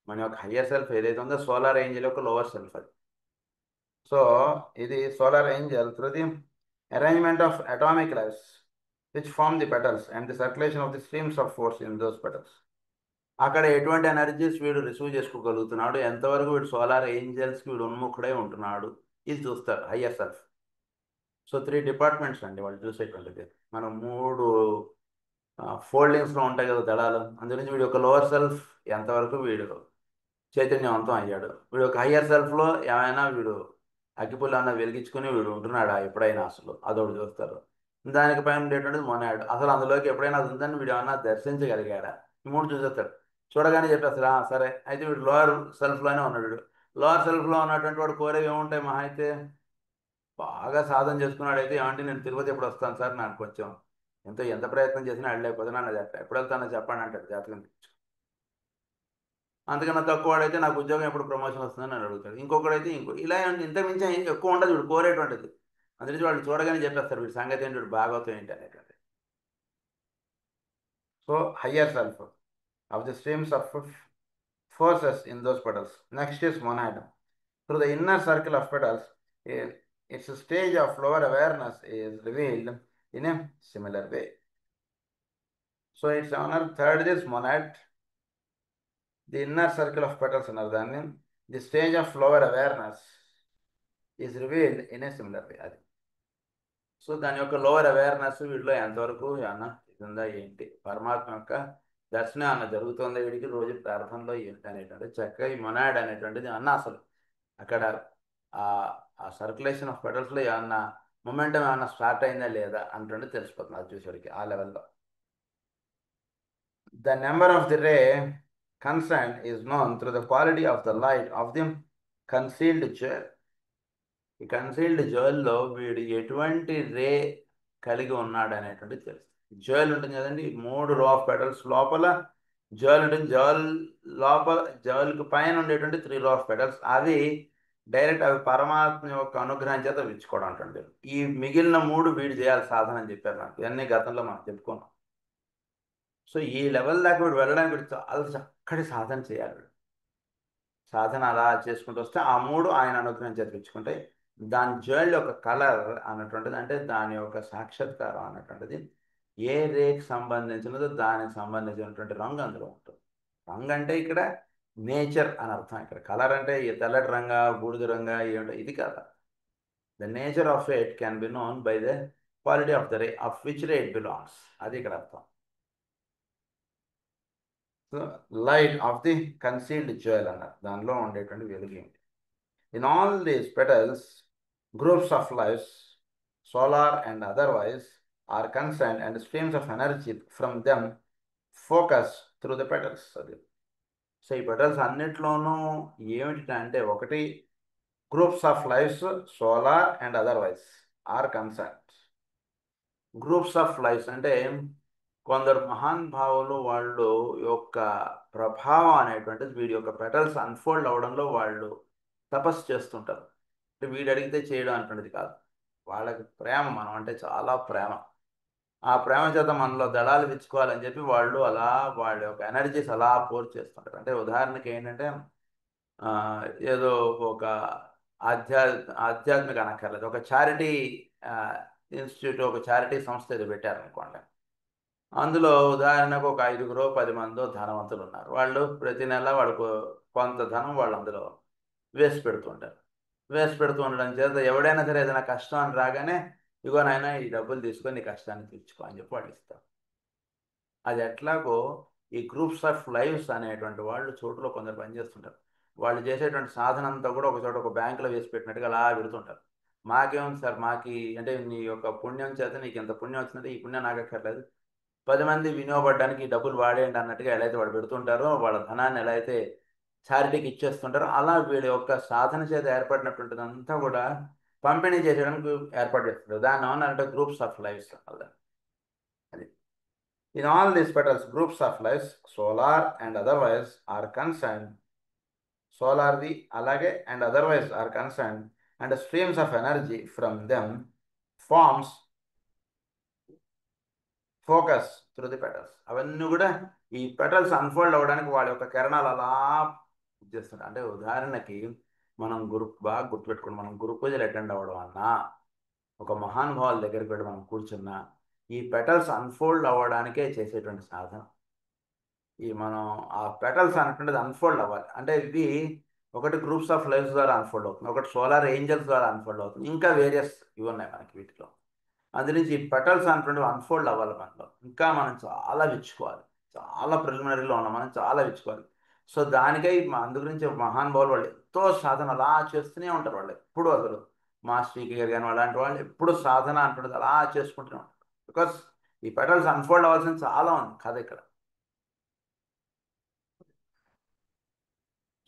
మన యొక్క హయ్యర్ సెల్ఫ్ ఏదైతే ఉందో సోలార్ ఏంజల్ యొక్క లోవర్ సెల్ఫ్ అది. సో ఇది solar angel through the arrangement of atomic lives which form the petals and the circulation of the streams of force in those petals. అక్కడ ఎటువంటి ఎనర్జీస్ వీడు receive చేసుకోగలుగుతున్నాడు, ఎంతవరకు వీడు సోలార్ ఏంజల్స్కి వీడు ఉన్ముఖుడై ఉంటున్నాడు, ఇది చూస్తారు హయ్యర్ సెల్ఫ్. సో 3 డిపార్ట్మెంట్స్ అండి వాళ్ళు చూసేటువంటిది. మనం 3 ఫోల్డింగ్స్లో ఉంటాయి కదా దళాలు. అందుగురించి వీడి యొక్క లోవర్ సెల్ఫ్ ఎంతవరకు వీడు చైతన్యవంతం అయ్యాడు, వీడు ఒక హయ్యర్ సెల్ఫ్లో ఏమైనా వీడు అగ్గిపుల్ల అన్న వెలిగించుకుని వీడు ఉంటున్నాడా ఎప్పుడైనా, అసలు అదొకటి చూస్తారు. దానికి పైన ఉండేటువంటిది మొనాడ్, అసలు అందులోకి ఎప్పుడైనా అది ఉందని వీడు ఏమన్నా దర్శించగలిగాడా, ఈ 3 చూసేస్తాడు. చూడగానే చెప్పేస్తాడు సరే అయితే వీడు లోవర్ సెల్ఫ్లోనే ఉన్నాడు. వీడు లోవర్ సెల్ఫ్లో ఉన్నటువంటి వాడు కోరేవి ఏముంటాయి, మహా అయితే బాగా సాధన చేసుకున్నాడు అయితే ఏమంటే నేను తిరుపతి ఎప్పుడు వస్తాను సార్, నాకు కొంచెం ఎంత ప్రయత్నం చేసినా వెళ్ళలేకపోతున్నా అన్నది. అట్లా ఎప్పుడు వెళ్తానో చెప్పండి అంటాడు జాతకం. అంతకన్నా తక్కువ వాడైతే నాకు ఉద్యోగం ఎప్పుడు ప్రమోషన్ వస్తుందని అని అడుగుతాడు. ఇంకొకడైతే ఇలా ఇంతకుమించి ఎక్కువ ఉండదు వీడు కోరేటువంటిది. అందుకే వాళ్ళు చూడగానే చెప్పేస్తారు వీడి సంగతి ఏంటి, వీడు భాగవతం ఏంటి అనేటువంటి. So higher self of the streams of forces in those petals. Next is monad. Through the inner circle of petals, its stage of lower awareness is revealed in a similar way. So it's another third is monad. The inner circle of petals another than the stage of lower awareness is revealed in a similar way. So దాని యొక్క lower awareness వీటిలో ఎంతవరకు అన్న ఇది ఉందా ఏంటి, పరమాత్మ యొక్క దర్శనం అన్న జరుగుతుందా వీడికి రోజు ప్రార్థనలో ఏంటి అనేటువంటి చక్కగా ఈ మొనాడ్ అనేటువంటిది అన్న అసలు అక్కడ ఆ సర్క్యులేషన్ ఆఫ్ పెటల్స్లో ఏమన్నా మొమెంటం ఏమన్నా స్టార్ట్ అయిందా లేదా అంటే తెలిసిపోతుంది అది చూసేవాడికి ఆ లెవెల్లో. The number of the ray concern is known through the quality of the light of the concealed jewel. ఈ కన్సీల్డ్ జ్యువెల్లో వీడు ఎటువంటి రే కలిగి ఉన్నాడు అనేటువంటిది తెలుస్తుంది. జ్యువెల్ ఉంటుంది కదండి, 3 రో ఆఫ్ పెటల్స్ లోపల జ్యువెల్ ఉంటుంది. జ్యువెల్ లోపల జ్యువెల్కి పైన ఉండేటువంటి 3 రో ఆఫ్ పెటల్స్ అవి డైరెక్ట్ అవి పరమాత్మ యొక్క అనుగ్రహం చేత విచ్చుకోవడం ఉంటుంది. ఈ మిగిలిన 3 వీడు చేయాలి సాధన అని చెప్పారు నాకు, ఇవన్నీ గతంలో మనం చెప్పుకున్నాం. సో ఈ లెవెల్ దాకా వీడు వెళ్ళడానికి వీడు చాలా చక్కటి సాధన చేయాలి. సాధన అలా చేసుకుంటూ వస్తే ఆ 3 ఆయన అనుగ్రహం చేత విచ్చుకుంటాయి. దాని జ్యువెల్ యొక్క కలర్ అన్నటువంటిది అంటే దాని యొక్క సాక్షాత్కారం అన్నటువంటిది ఏ రేకి సంబంధించినదో దానికి సంబంధించినటువంటి రంగు అందులో ఉంటుంది. రంగు అంటే ఇక్కడ నేచర్ అని అర్థం. ఇక్కడ కలర్ అంటే ఈ తెల్లటి రంగా బూడిద రంగా ఏమిటో ఇది కాదు. The nature of it can be known by the quality of the ray of which ray it belongs, అది ఇక్కడ అర్థం. So light of the concealed jewel అన్నారు, దానిలో ఉండేటువంటి వెలుగు ఏంటి. In all these petals, groups of lives, solar and otherwise, are concerned and streams of energy from them focus through the petals. So ఈ petals అన్నిట్లోనూ ఏమిటంటే ఒకటి groups of lifes solar and otherwise are concern. Groups of lifes అంటే కొందరు మహాన్ భావులు వాళ్ళు యొక్క ప్రభావం అనేటువంటిది వీడి యొక్క పెటల్స్ అన్ఫోల్డ్ అవడంలో వాళ్ళు తపస్సు చేస్తుంటారు. అంటే వీడు అడిగితే చేయడం అనేటువంటిది కాదు, వాళ్ళకి ప్రేమ మనం అంటే చాలా ప్రేమ. ఆ ప్రేమ చేత మనలో దళాలు విచ్చుకోవాలని చెప్పి వాళ్ళు అలా వాళ్ళ యొక్క ఎనర్జీస్ అలా పోర్ చేస్తుంటారు. అంటే ఉదాహరణకి ఏంటంటే ఆ, ఏదో ఒక ఆధ్యా ఆధ్యాత్మిక అనక్కర్లేదు, ఒక చారిటీ ఇన్స్టిట్యూట్, ఒక చారిటీ సంస్థ ఏదో పెట్టారనుకోండి. అందులో ఉదాహరణకు ఒక 5గురో 10 మందో ధనవంతులు ఉన్నారు. వాళ్ళు ప్రతి నెల వాళ్ళకు కొంత ధనం వాళ్ళు అందులో వేసి పెడుతుంటారు. వేసి పెడుతూ ఉండడం చేత ఎవడైనా సరే ఏదైనా కష్టం అని రాగానే, ఇగో నాయన ఈ డబ్బులు తీసుకొని నీ కష్టాన్ని తీర్చుకో అని చెప్పి వాళ్ళు ఇస్తారు. అది ఎట్లాగో ఈ గ్రూప్స్ ఆఫ్ లైవ్స్ అనేటువంటి వాళ్ళు చోటులో కొందరు పనిచేస్తుంటారు. వాళ్ళు చేసేటువంటి సాధన అంతా కూడా ఒక చోట ఒక బ్యాంకులో వేసి పెట్టినట్టుగా అలా పెడుతుంటారు. మాకేముంది సార్, మాకి అంటే నీ యొక్క పుణ్యం చేత నీకు ఎంత పుణ్యం వచ్చిందంటే ఈ పుణ్యం నాకు అక్కర్లేదు, 10 మంది వినియోగపడడానికి ఈ డబ్బులు వాడేయండి అన్నట్టుగా ఎలా అయితే వాళ్ళు పెడుతుంటారో, వాళ్ళ ధనాన్ని ఎలా అయితే చారిటీకి ఇచ్చేస్తుంటారో, అలా వీళ్ళ యొక్క సాధన చేత ఏర్పడినటువంటిదంతా కూడా పంపిణీ చేసేయడానికి ఏర్పాటు చేస్తారు. దాన్ని ఏమన్నారంటే గ్రూప్స్ ఆఫ్ లైఫ్స్. అది in all these petals, groups of lives, solar and otherwise are concerned, solar the alage and otherwise are concerned, and streams of energy from them forms focus through the petals. అవన్నీ కూడా ఈ petals unfold అవ్వడానికి వాళ్ళ యొక్క కిరణాలు అలా చేస్తుంటాయి. అంటే ఉదాహరణకి మనం బాగా గుర్తుపెట్టుకోండి, మనం గురు పూజలు అటెండ్ అవ్వడం అన్నా, ఒక మహానుభావుల దగ్గరికి వెళ్ళి మనం కూర్చున్నా, ఈ పెటల్స్ అన్ఫోల్డ్ అవ్వడానికే చేసేటువంటి సాధన. ఈ మనం ఆ పెటల్స్ అనేటువంటిది అన్ఫోల్డ్ అవ్వాలి. అంటే ఇది ఒకటి గ్రూప్స్ ఆఫ్ లైఫ్స్ ద్వారా అన్ఫోల్డ్ అవుతుంది, ఒకటి సోలార్ ఏంజల్స్ ద్వారా అన్ఫోల్డ్ అవుతుంది, ఇంకా వేరియస్ ఇవి ఉన్నాయి మనకి వీటిలో. అందునుంచి ఈ పెటల్స్ అనేటువంటివి అన్ఫోల్డ్ అవ్వాలి మనలో. ఇంకా మనం చాలా విచ్చుకోవాలి, చాలా ప్రిలిమినరీలో ఉన్నాం, మనం చాలా విచ్చుకోవాలి. సో దానికై అందు గురించి మహానుభావులు వాళ్ళు ఎంతో సాధన అలా చేస్తూనే ఉంటారు. వాళ్ళు ఎప్పుడు అసలు మాస్టర్ గారు కానీ అలాంటి వాళ్ళు ఎప్పుడు సాధన అంటున్నది అలా చేసుకుంటూనే ఉంటారు. బికాస్ ఈ పెటల్స్ అన్ఫోల్డ్ అవ్వాల్సింది చాలా ఉంది కథ ఇక్కడ.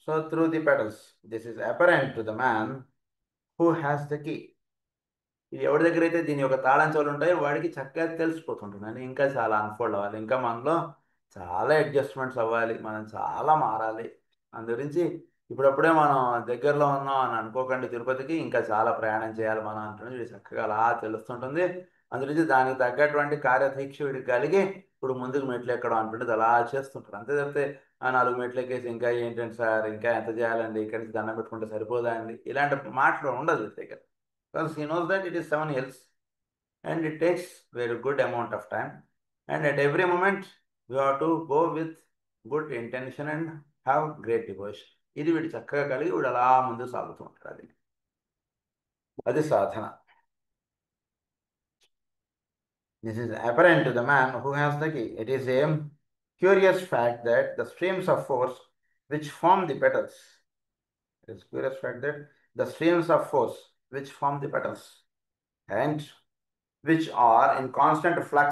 So through the petals this is apparent to the man who has the key. ఇది ఎవరి దగ్గర అయితే దీని యొక్క తాళం చెవులు ఉంటాయో వాడికి చక్కగా తెలిసిపోతుంటుంది అని ఇంకా చాలా అన్ఫోల్డ్ అవ్వాలి, ఇంకా మనలో చాలా అడ్జస్ట్మెంట్స్ అవ్వాలి, మనం చాలా మారాలి. అందు గురించి ఇప్పుడప్పుడే మనం దగ్గరలో ఉన్నాం అని అనుకోకండి, తిరుపతికి ఇంకా చాలా ప్రయాణం చేయాలి మనం అంటున్నది వీడు చక్కగా అలా తెలుస్తుంటుంది. అందుగురించి దానికి తగ్గటువంటి కార్యదీక్ష వీడికి కలిగి ఇప్పుడు ముందుకు మెట్లు ఎక్కడం అంటుండేది అలా చేస్తుంటారు. అంతే తప్పితే ఆ 4 మెట్లు ఎక్కేసి ఇంకా ఏంటంటే సార్ ఇంకా ఎంత చేయాలండి, ఇక్కడి నుంచి దండం పెట్టుకుంటే సరిపోదా అండి, ఇలాంటి మాటలు ఉండదు వీడి దగ్గర. Because he knows that it is 7 hills and it takes very good amount of time, and at every moment we have to go with good intention and have great devotion. ఇది వీడు చక్కగా కలిగి వీడు అలా ముందు సాగుతూ ఉంటాడు. అది సాధన. This is apparent to the man who has the key. It is a curious fact that the streams of force which form the petals, it is curious fact that the streams of force which form the petals and which are in constant flux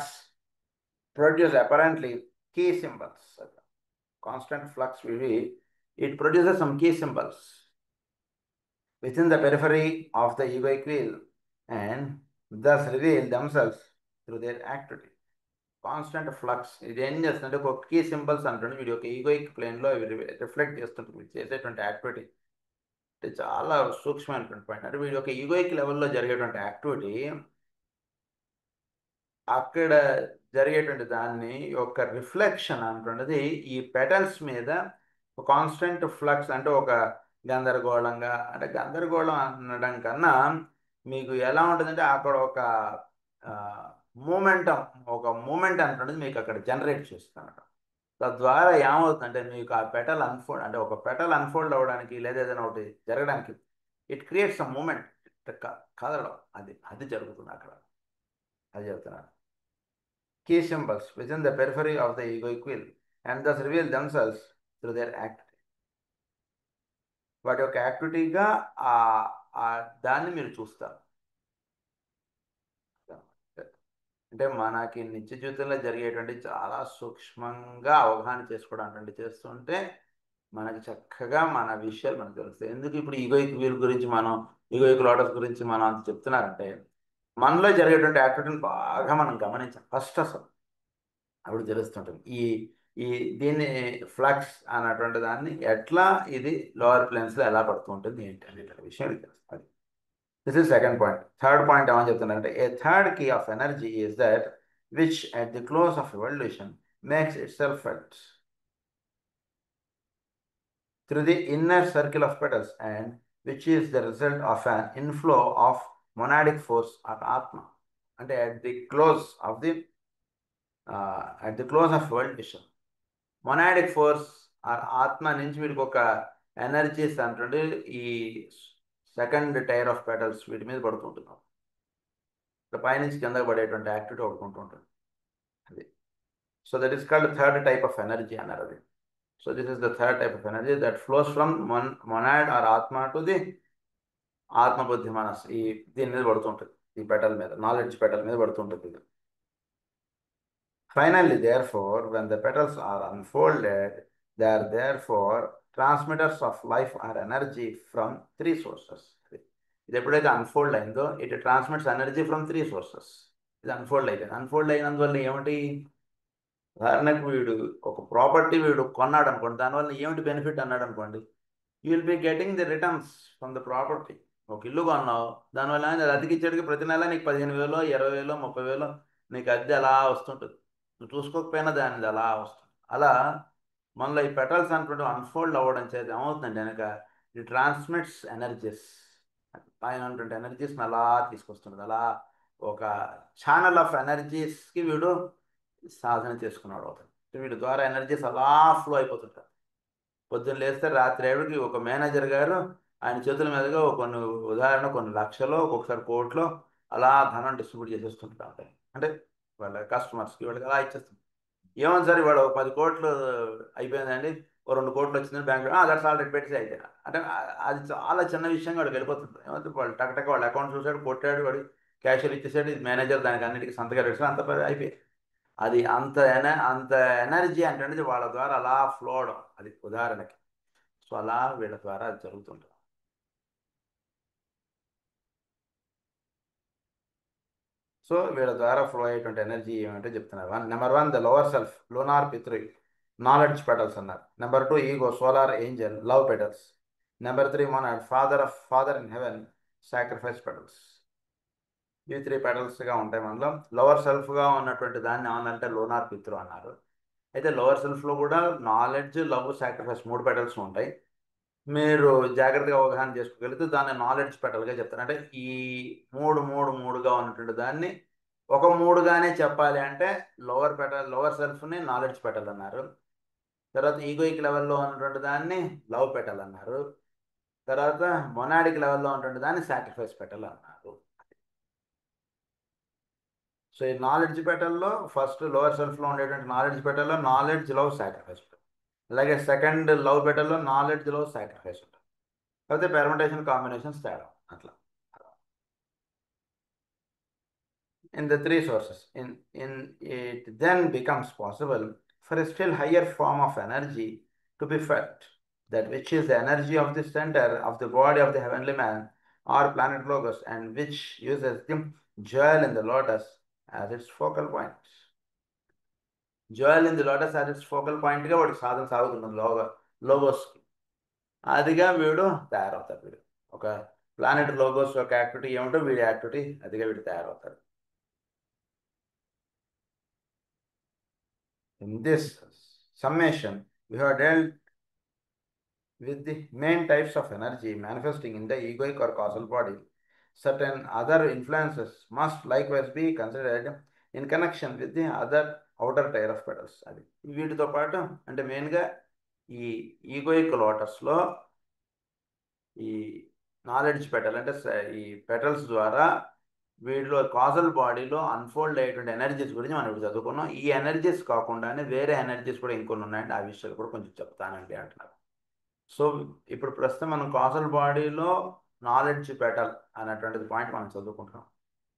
produce apparently key symbols. Constant flux, it produces some key symbols within the periphery of the egoic wheel and thus reveal themselves through their activity. Constant flux ఇది ఏం చేస్తుందంటే ఒక key symbols అంటుంది వీడి యొక్క egoic ప్లేన్లో reflect చేస్తుంటుంది వీడు చేసేటువంటి యాక్టివిటీ. అంటే చాలా సూక్ష్మమైనటువంటి పాయింట్. అంటే వీడి యొక్క ఈగోయిక్ లెవెల్లో జరిగేటువంటి యాక్టివిటీ అక్కడ జరిగేటువంటి దాన్ని యొక్క రిఫ్లెక్షన్ అంటున్నది ఈ పెటల్స్ మీద కాన్స్టెంట్ ఫ్లక్స్, అంటే ఒక గందరగోళంగా, అంటే గందరగోళం అనడం కన్నా మీకు ఎలా ఉంటుందంటే అక్కడ ఒక మూమెంటం, ఒక మూమెంట్ అంటున్నది మీకు అక్కడ జనరేట్ చేస్తున్నట్టు. తద్వారా ఏమవుతుందంటే మీకు ఆ పెటల్ అన్ఫోల్డ్, అంటే ఒక పెటల్ అన్ఫోల్డ్ అవ్వడానికి లేదా ఏదైనా ఒకటి జరగడానికి ఇట్ క్రియేట్స్ అ మూమెంట్, కదలడం, అది అది జరుగుతుంది అక్కడ. అది చెప్తున్నాను. Key symbols within the periphery of the egoic will and thus reveal themselves through their activity. వాటి యొక్క యాక్టివిటీగా దాన్ని మీరు చూస్తారు. అంటే మనకి నిత్య జీవితంలో జరిగేటువంటి చాలా సూక్ష్మంగా అవగాహన చేసుకోవడం చేస్తుంటే మనకి చక్కగా మన విషయాలు మనకు తెలుస్తాయి. ఎందుకు ఇప్పుడు ఈగోయిక్ వీల్ గురించి మనం, ఈగోయిక్ లోటస్ గురించి మనం అంత చెప్తున్నారంటే మనలో జరిగేటువంటి యాక్టివిటీని బాగా మనం గమనించాం ఫస్ట్. అసలు అప్పుడు తెలుస్తుంటుంది ఈ ఈ దీన్ని ఫ్లక్స్ అన్నటువంటి దాన్ని ఎట్లా ఇది లోవర్ ప్లేన్స్లో ఎలా పడుతూ ఉంటుంది ఏంటి అనే విషయం తెలుస్తుంది. This is second point. Third point ఏమని చెప్తున్నారంటే a third key of energy is that which at the close of evolution makes itself felt. through the inner circle of petals, and which is the result of an inflow of monadic force or Atma. అంటే at the close of world vision, monadic force or atma నుంచి వీడికి ఒక energies అంటుండే ఈ second tier of petals వీటి మీద పడుతుంటున్నాం. ఇక్కడ పైనుంచి కిందకు పడేటువంటి యాక్టివిటీ ఒకటి అది. So that is called third type of energy అన్నారు అది. So this is the third type of energy that flows from monad or atma to the atma buddhi manas. దీని మీద పడుతుంటుంది, ఈ పెటల్ మీద, నాలెడ్జ్ పెటల్ మీద పడుతుంటుంది ఇది. Finally, therefore, when the petals are unfolded, they are therefore transmitters of life or energy from three sources. ఇది ఎప్పుడైతే unfold అయిందో it transmits energy from three sources. ఇది అన్ఫోల్డ్ అయిపోయింది. అన్ఫోల్డ్ అయినందువల్ల ఏమిటి, ఉదాహరణకు వీడు ఒక ప్రాపర్టీ వీడు కొన్నాడు అనుకోండి, దానివల్ల ఏమిటి బెనిఫిట్ అన్నాడు అనుకోండి, you will be getting the returns from the property. ఒక ఇల్లు కొన్నావు, దానివల్ల అది అతికిచ్చేటికి ప్రతి నెల నీకు 15,000, 20,000, 30,000 నీకు అద్దె అలా వస్తుంటుంది. నువ్వు చూసుకోకపోయినా దానిది అలా వస్తుంది. అలా మనలో ఈ పెటల్స్ అనుకుంటూ అన్ఫోల్డ్ అవ్వడం చేత ఏమవుతుందండి వెనక ఈ ట్రాన్స్మిట్స్ ఎనర్జీస్, పైన ఉన్నటువంటి ఎనర్జీస్ని అలా తీసుకొస్తుంది. అలా ఒక ఛానల్ ఆఫ్ ఎనర్జీస్కి వీడు సాధన చేసుకున్నాడు అవుతాడు. వీడి ద్వారా ఎనర్జీస్ అలా ఫ్లో అయిపోతుంటారు. పొద్దున్న లేస్తే రాత్రి 7కి ఒక మేనేజర్ గారు ఆయన చేతుల మీదుగా ఉదాహరణ కొన్ని లక్షలు, ఒక్కొక్కసారి కోట్లు అలా ధనం డిస్ట్రిబ్యూట్ చేసేస్తుంటారు. అంటే వాళ్ళ కస్టమర్స్కి వాళ్ళకి అలా ఇచ్చేస్తుంది. ఏమని సార్ ఇవాళ 10 కోట్లు అయిపోయిందండి, 2 కోట్లు వచ్చింది బ్యాంకులో, దట్స్ ఆల్రెడీ పెట్టి అయితే అంటే అది చాలా చిన్న విషయంగా వాడికి వెళ్ళిపోతుంది. ఏమంటే వాళ్ళు టక్ వాళ్ళ అకౌంట్ చూసాడు, కొట్టాడు, వాడు క్యాషియర్ ఇచ్చేసాడు, ఇది మేనేజర్ దానికి అన్నిటికీ సంతకాలు పెట్టాడు, అంత అయిపోయింది. అది అంత ఎనర్జీ అంటే వాళ్ళ ద్వారా అలా ఫ్లో అవడం, అది ఉదాహరణకి. సో అలా వీళ్ళ ద్వారా అది జరుగుతుంటుంది. సో వీళ్ళ ద్వారా ఫ్లో అయ్యేటువంటి ఎనర్జీ ఏమంటే చెప్తున్నారు. Number 1 the lower self, lunar పితృ, నాలెడ్జ్ పెటల్స్ అన్నారు. Number 2 ego, solar Angel, love petals. Number 3 monad, father in heaven, sacrifice petals. ఇవి 3 పెటల్స్గా ఉంటాయి మనలో. లోవర్ సెల్ఫ్గా ఉన్నటువంటి దాన్ని ఏమన్నంటే లోనార్ పితృ అన్నారు. అయితే లోవర్ సెల్ఫ్లో కూడా నాలెడ్జ్, లవ్, సాక్రిఫైస్ 3 పెటల్స్ ఉంటాయి. మీరు జాగ్రత్తగా అవగాహన చేసుకోగలిగితే దాన్ని నాలెడ్జ్ పెటల్గా చెప్తారు. అంటే ఈ మూడుగా ఉన్నటువంటి దాన్ని ఒక మూడుగానే చెప్పాలి అంటే లోవర్ సెల్ఫ్ని నాలెడ్జ్ పెటల్ అన్నారు. తర్వాత ఈగోయిక్ లెవెల్లో ఉన్నటువంటి దాన్ని లవ్ పెటల్ అన్నారు. తర్వాత మొనాడిక్ లెవెల్లో ఉన్నటువంటి దాన్ని సాక్రిఫైస్ పెటల్ అన్నారు. సో ఈ నాలెడ్జ్ పెటల్లో ఫస్ట్ లోవర్ సెల్ఫ్లో ఉండేటువంటి నాలెడ్జ్ పెటల్లో నాలెడ్జ్, లవ్, సాక్రిఫైస్ ఉంటుంది. అలాగే సెకండ్ లవ్ పెటల్లో నాలెడ్జ్, లవ్, సాక్రిఫైస్ ఉంటుంది. కాకపోతే పెర్ముటేషన్ కాంబినేషన్స్ తేడా అట్లా. In the three sources, it then becomes possible for a still higher form of energy to be felt, that which is the energy of the center of the body of the heavenly man or planet Logos, and which uses the jewel in the lotus as its focal point. Jewel in the lotus as its focal point గా వాడికి సాధన సాగుతుంది లోగోస్కి. అదిగా వీడు తయారవుతాడు. వీడు ఒక planet logos యొక్క activity ఏమిటో వీడి యాక్టివిటీ అదిగా వీడు తయారవుతాడు. In this summation, we have dealt with the main types of energy manifesting in the egoic or causal body. Certain other influences must likewise be considered in connection with the other outer tier of petals. అది వీటితో పాటు అంటే మెయిన్గా ఈ egoic లోటస్లో ఈ knowledge petal అంటే ఈ petals ద్వారా వీటిలో కాజల్ బాడీలో అన్ఫోల్డ్ అయ్యేటువంటి ఎనర్జీస్ గురించి మనం ఇప్పుడు చదువుకున్నాం. ఈ ఎనర్జీస్ కాకుండానే వేరే ఎనర్జీస్ కూడా ఇంకొన్ని ఉన్నాయండి, ఆ విషయాలు కూడా కొంచెం చెప్తానండి అంటున్నారు. సో ఇప్పుడు ప్రస్తుతం మనం కాజల్ బాడీలో నాలెడ్జ్ పెటల్ అనేటువంటిది పాయింట్ మనం చదువుకుంటున్నాం.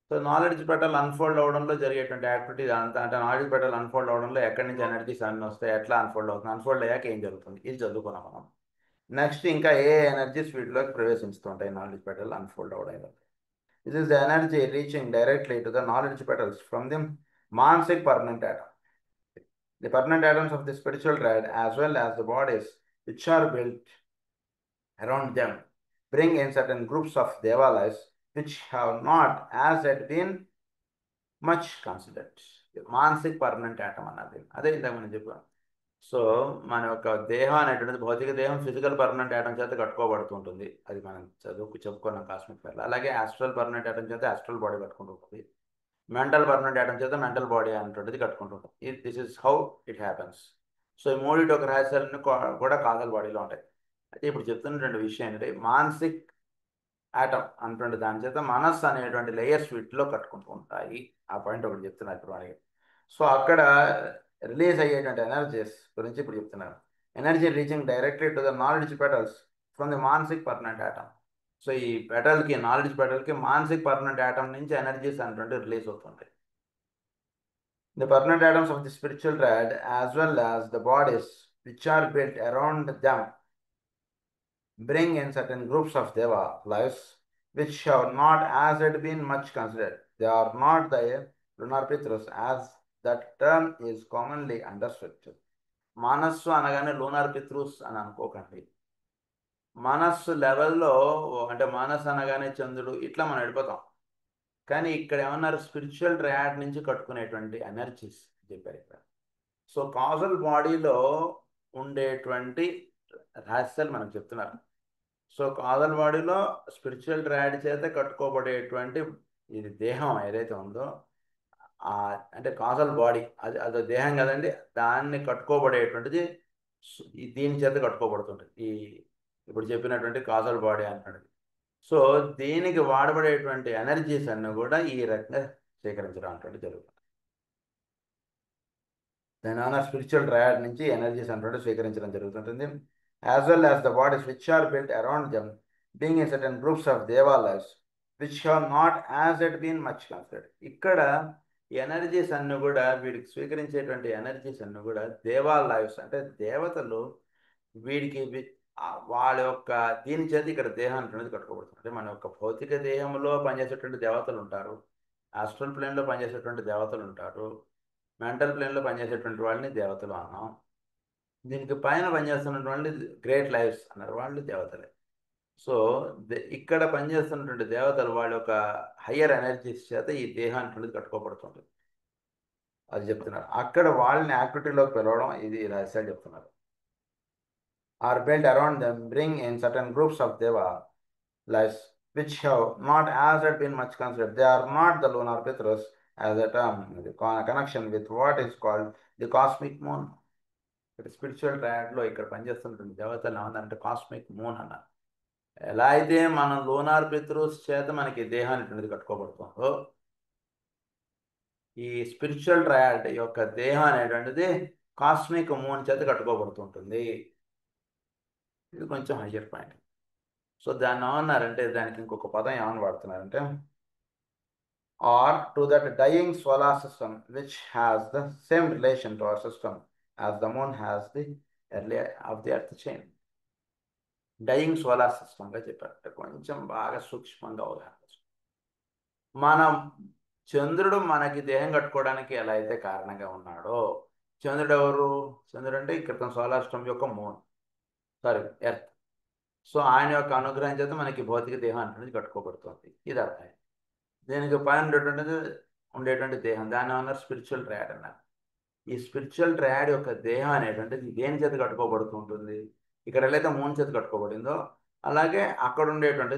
సో నాలెడ్జ్ పెటల్ అన్ఫోల్డ్ అవడంలో జరిగేటువంటి యాక్టివిటీ అంతా, అంటే నాలెడ్జ్ పెటల్ అన్ఫోల్డ్ అవడంలో ఎక్కడి నుంచి ఎనర్జీస్ అన్నీ వస్తాయి, ఎట్లా అన్ఫోల్డ్ అవుతుంది, అన్ఫోల్డ్ అయ్యాక ఏం జరుగుతుంది, ఇది చదువుకున్నాం మనం. నెక్స్ట్ ఇంకా ఏ ఎనర్జీస్ వీటిలోకి ప్రవేశిస్తుంటాయి నాలెడ్జ్ పెటల్ అన్ఫోల్డ్ అవడం. This is the energy reaching directly to the knowledge petals from the Manasic permanent atom. The permanent atoms of the spiritual triad, as well as the bodies which are built around them, bring in certain groups of devalas which have not as yet been much considered. The Manasic permanent atom అన్నది అదే ఇందాక మనం చెప్పాం. So మన యొక్క దేహం అనేటువంటిది భౌతిక దేహం ఫిజికల్ పర్మనెంట్ ఆటం చేత కట్టుకోబడుతుంటుంది. అది మనం చెప్పుకున్నాం కాస్మిక్ ఫైర్లో. అలాగే ఆస్ట్రల్ పర్మనెంట్ ఆటం చేత ఆస్ట్రల్ బాడీ కట్టుకుంటుంటుంది. మెంటల్ పర్మనెంట్ ఆటం చేత మెంటల్ బాడీ అనేటువంటిది కట్టుకుంటుంటుంది. This is how it happens. So ఈ మూడిటి ఒక రహస్యాలను కూడా కాజల్ బాడీలో ఉంటాయి. అయితే ఇప్పుడు చెప్తున్నటువంటి విషయం ఏంటంటే మానసిక్ ఆటం అన్నటువంటి దాని చేత మనస్సు అనేటువంటి లేయర్స్ వీటిలో కట్టుకుంటూ ఉంటాయి. ఆ పాయింట్ ఒకటి చెప్తున్నారు ఇప్పుడు మనకి. సో అక్కడ రిలీజ్ అయ్యేటువంటి ఎనర్జీస్ గురించి ఇప్పుడు చెప్తున్నారు. Energy reaching directly to the knowledge petals from the manasic permanent atom. So ఈ పెటల్కి నాలెడ్జ్ పెటల్కి మానసిక్ పర్మనెంట్ ఆటమ్ నుంచి ఎనర్జీస్ అనేటువంటి రిలీజ్ అవుతుంటాయి. The permanent atoms of the spiritual triad as well as the bodies which are built around them bring in certain groups of deva lives which have not as yet been much considered. They are not the lunar pitrus as that term is commonly understood. మనస్సు అనగానే lunar పిత్రూస్ అని అనుకోకండి. మనస్సు లెవెల్లో అంటే మనస్సు అనగానే చంద్రుడు ఇట్లా మనం వెళ్ళిపోతాం. కానీ ఇక్కడ ఏమన్నారు, స్పిరిచువల్ ట్రయాడ్ నుంచి కట్టుకునేటువంటి ఎనర్జీస్ చెప్పారు ఇక్కడ. సో కాజల్ బాడీలో ఉండేటువంటి రహస్యాలు మనకు చెప్తున్నారు. సో కాజల్ బాడీలో స్పిరిచువల్ ట్రయాడ్ చేత కట్టుకోబడేటువంటి ఇది దేహం ఏదైతే ఉందో అంటే కాజల్ బాడీ అది దేహం కదండి, దాన్ని కట్టుకోబడేటువంటిది దీని చేత కట్టుకోబడుతుంటుంది. ఇప్పుడు చెప్పినటువంటి కాజల్ బాడీ అంటున్నది. సో దీనికి వాడబడేటువంటి ఎనర్జీస్ అన్నీ కూడా ఈ రకంగా స్వీకరించడం అంటే జరుగుతుంది. దాని స్పిరిచువల్ ట్రయాడ్ నుంచి ఎనర్జీస్ అంటే స్వీకరించడం జరుగుతుంటుంది. As well as the bodies which are built around them being in certain groups of deva lives which have not as yet been much considered. ఇక్కడ ఎనర్జీస్ అన్నీ కూడా వీడికి స్వీకరించేటువంటి ఎనర్జీస్ అన్నీ కూడా దేవా లైఫ్స్ అంటే దేవతలు వీడికి వాళ్ళ యొక్క దీని చేత ఇక్కడ దేహాన్ని అనేది కట్టుకోబడుతుంది. అంటే మన యొక్క భౌతిక దేహంలో పనిచేసేటువంటి దేవతలు ఉంటారు, ఆస్ట్రల్ ప్లేన్లో పనిచేసేటువంటి దేవతలు ఉంటారు, మెంటల్ ప్లేన్లో పనిచేసేటువంటి వాళ్ళని దేవతలు అన్నాం. దీనికి పైన పనిచేస్తున్నటువంటి గ్రేట్ లైఫ్స్ అన్నారు, వాళ్ళు దేవతలే. సో ఇక్కడ పనిచేస్తున్నటువంటి దేవతలు వాళ్ళ యొక్క హయ్యర్ ఎనర్జీస్ చేత ఈ దేహాన్ని కట్టుకోబడుతుంది. అది చెప్తున్నారు. అక్కడ వాళ్ళని యాక్టివిటీలోకి పిలవడం ఇది రహస్యాలు చెప్తున్నారు. are built around them bring in certain groups of deva lives which have not as yet been much considered. They are not the lunar pitrus as a term, the connection with what is called the cosmic moon. Spiritual ట్రయాడ్లో ఇక్కడ పనిచేస్తున్నటువంటి దేవతలు ఏమన్నారంటే cosmic moon అన్నారు. ఎలా అయితే మనం lunar పితృస్ చేత మనకి దేహాన్ని కట్టుకోబడుతుందో ఈ స్పిరిచువల్ ట్రయాడ్ యొక్క దేహం అనేటువంటిది కాస్మిక్ మూన్ చేత కట్టుకోబడుతుంటుంది. ఇది కొంచెం హయ్యర్ పాయింట్. సో దాన్ని ఏమన్నారంటే దానికి ఇంకొక పదం ఏమని వాడుతున్నారంటే or to that dying solar system which has the same relation to our system as the moon has the early of the earth chain. Dying solar సిస్టమ్గా చెప్పారు. కొంచెం బాగా సూక్ష్మంగా అవగాహన. మనం చంద్రుడు మనకి దేహం కట్టుకోవడానికి ఎలా అయితే కారణంగా ఉన్నాడో, చంద్రుడు ఎవరు? చంద్రుడు అంటే క్రితం సోలార్ సిస్టమ్ యొక్క మూన్, సారీ ఎర్త్. సో ఆయన యొక్క అనుగ్రహం చేత మనకి భౌతిక దేహం అనేది కట్టుకోబడుతుంది. ఇది అర్థం. దీనికి పైన ఉండేటువంటి దేహం దాన్ని అన్నారు స్పిరిచువల్ ట్రయాడ్ అన్నారు. ఈ స్పిరిచువల్ ట్రయాడ్ యొక్క దేహం అనేటువంటిది దేని చేత కట్టుకోబడుతూ ఉంటుంది? ఇక్కడ ఎలా మూన్ చేత కట్టుకోబడిందో అలాగే అక్కడ ఉండేటువంటి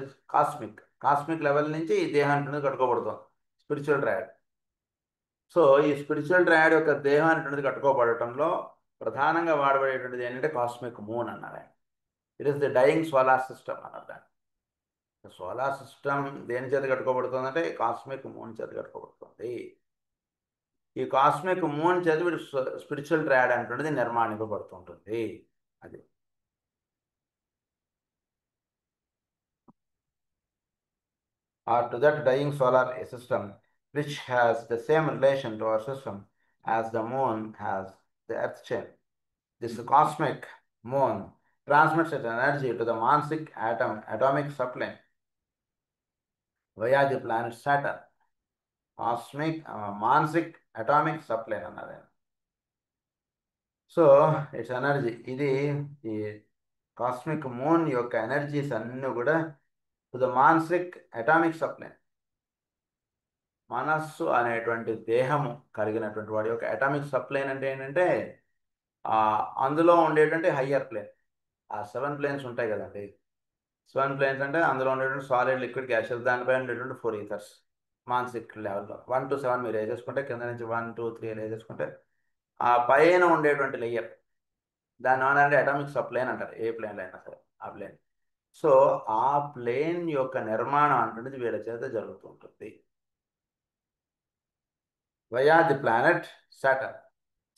కాస్మిక్ లెవెల్ నుంచి ఈ దేహాన్ని కట్టుకోబడుతుంది స్పిరిచువల్ ట్రయాడ్. సో ఈ స్పిరిచువల్ ట్రయాడ్ యొక్క దేహాన్ని కట్టుకోబడటంలో ప్రధానంగా వాడబడేటువంటిది ఏంటంటే కాస్మిక్ మూన్ అన్నారు. It is the dying solar system అన్నారు. దాన్ని సోలార్ సిస్టమ్ దేని చేత కట్టుకోబడుతుంది అంటే కాస్మిక్ మూన్ చేత కట్టుకోబడుతుంది. ఈ కాస్మిక్ మూన్ చేత వీడు స్పిరిచువల్ ట్రయాడ్ అంటున్నది నిర్మాణింపబడుతుంటుంది. అది or to that dying solar system which has the same relation to our system as the moon has the earth chain. This cosmic moon transmits its energy to the Mansic atomic subplane via the planet Saturn. Cosmic Mansic atomic subplane అన్నది. So it's energy ఇది ఈ cosmic moon యొక్క energies అన్నీ కూడా to the మానసిక్ atomic సప్లైన్, మనస్సు అనేటువంటి దేహము కలిగినటువంటి వాడి యొక్క అటామిక్ సప్లైన్ అంటే ఏంటంటే అందులో ఉండేటువంటి హయ్యర్ ప్లేన్. ఆ 7 ప్లేన్స్ ఉంటాయి కదండి. 7 ప్లేన్స్ అంటే అందులో ఉండేటువంటి సాలిడ్, లిక్విడ్, గ్యాసెస్, దానిపైన ఉండేటువంటి 4 ఈథర్స్ మానసిక్ లెవెల్లో 1 to 7 మీరు వేసేసుకుంటే, కింద నుంచి 1, 2, 3 అని వేసేసుకుంటే, ఆ పైన ఉండేటువంటి లేయర్ దాన్ని ఏమన్నారంటే అటామిక్ సబ్ ప్లేన్ అంటారు, ఏ ప్లేన్లో అయినా సరే ఆ ప్లేన్. సో ఆ ప్లేన్ యొక్క నిర్మాణం అంటున్నది వీళ్ళ చేత జరుగుతూ ఉంటుంది. Via the planet Saturn.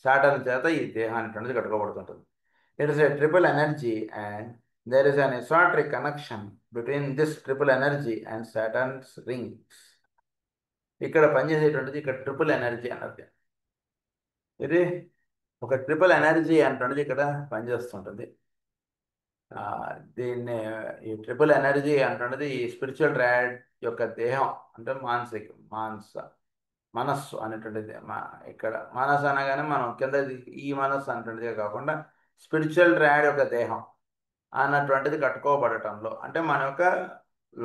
Saturn చేత ఈ దేహాన్ని అటువంటిది కట్టుకోబడుతుంటుంది. It is a triple energy and there is an esoteric connection between this triple energy and Saturn's rings. ఇక్కడ పనిచేసేటువంటిది ఇక్కడ ట్రిపుల్ ఎనర్జీ అన్నది. ఇది ఒక ట్రిపుల్ ఎనర్జీ అంటున్నది ఇక్కడ పనిచేస్తుంటుంది. ఆ, దీన్ని ఈ ట్రిపుల్ ఎనర్జీ అంటున్నది ఈ స్పిరిచువల్ ట్రయాడ్ యొక్క దేహం అంటే మానసిక మనస్సు అనేటువంటిది. ఇక్కడ మనస్సు అనగానే మనం కింద ఈ మనస్సు అనేటువంటిదే కాకుండా స్పిరిచువల్ ట్రయాడ్ యొక్క దేహం అన్నటువంటిది కట్టుకోబడటంలో, అంటే మన యొక్క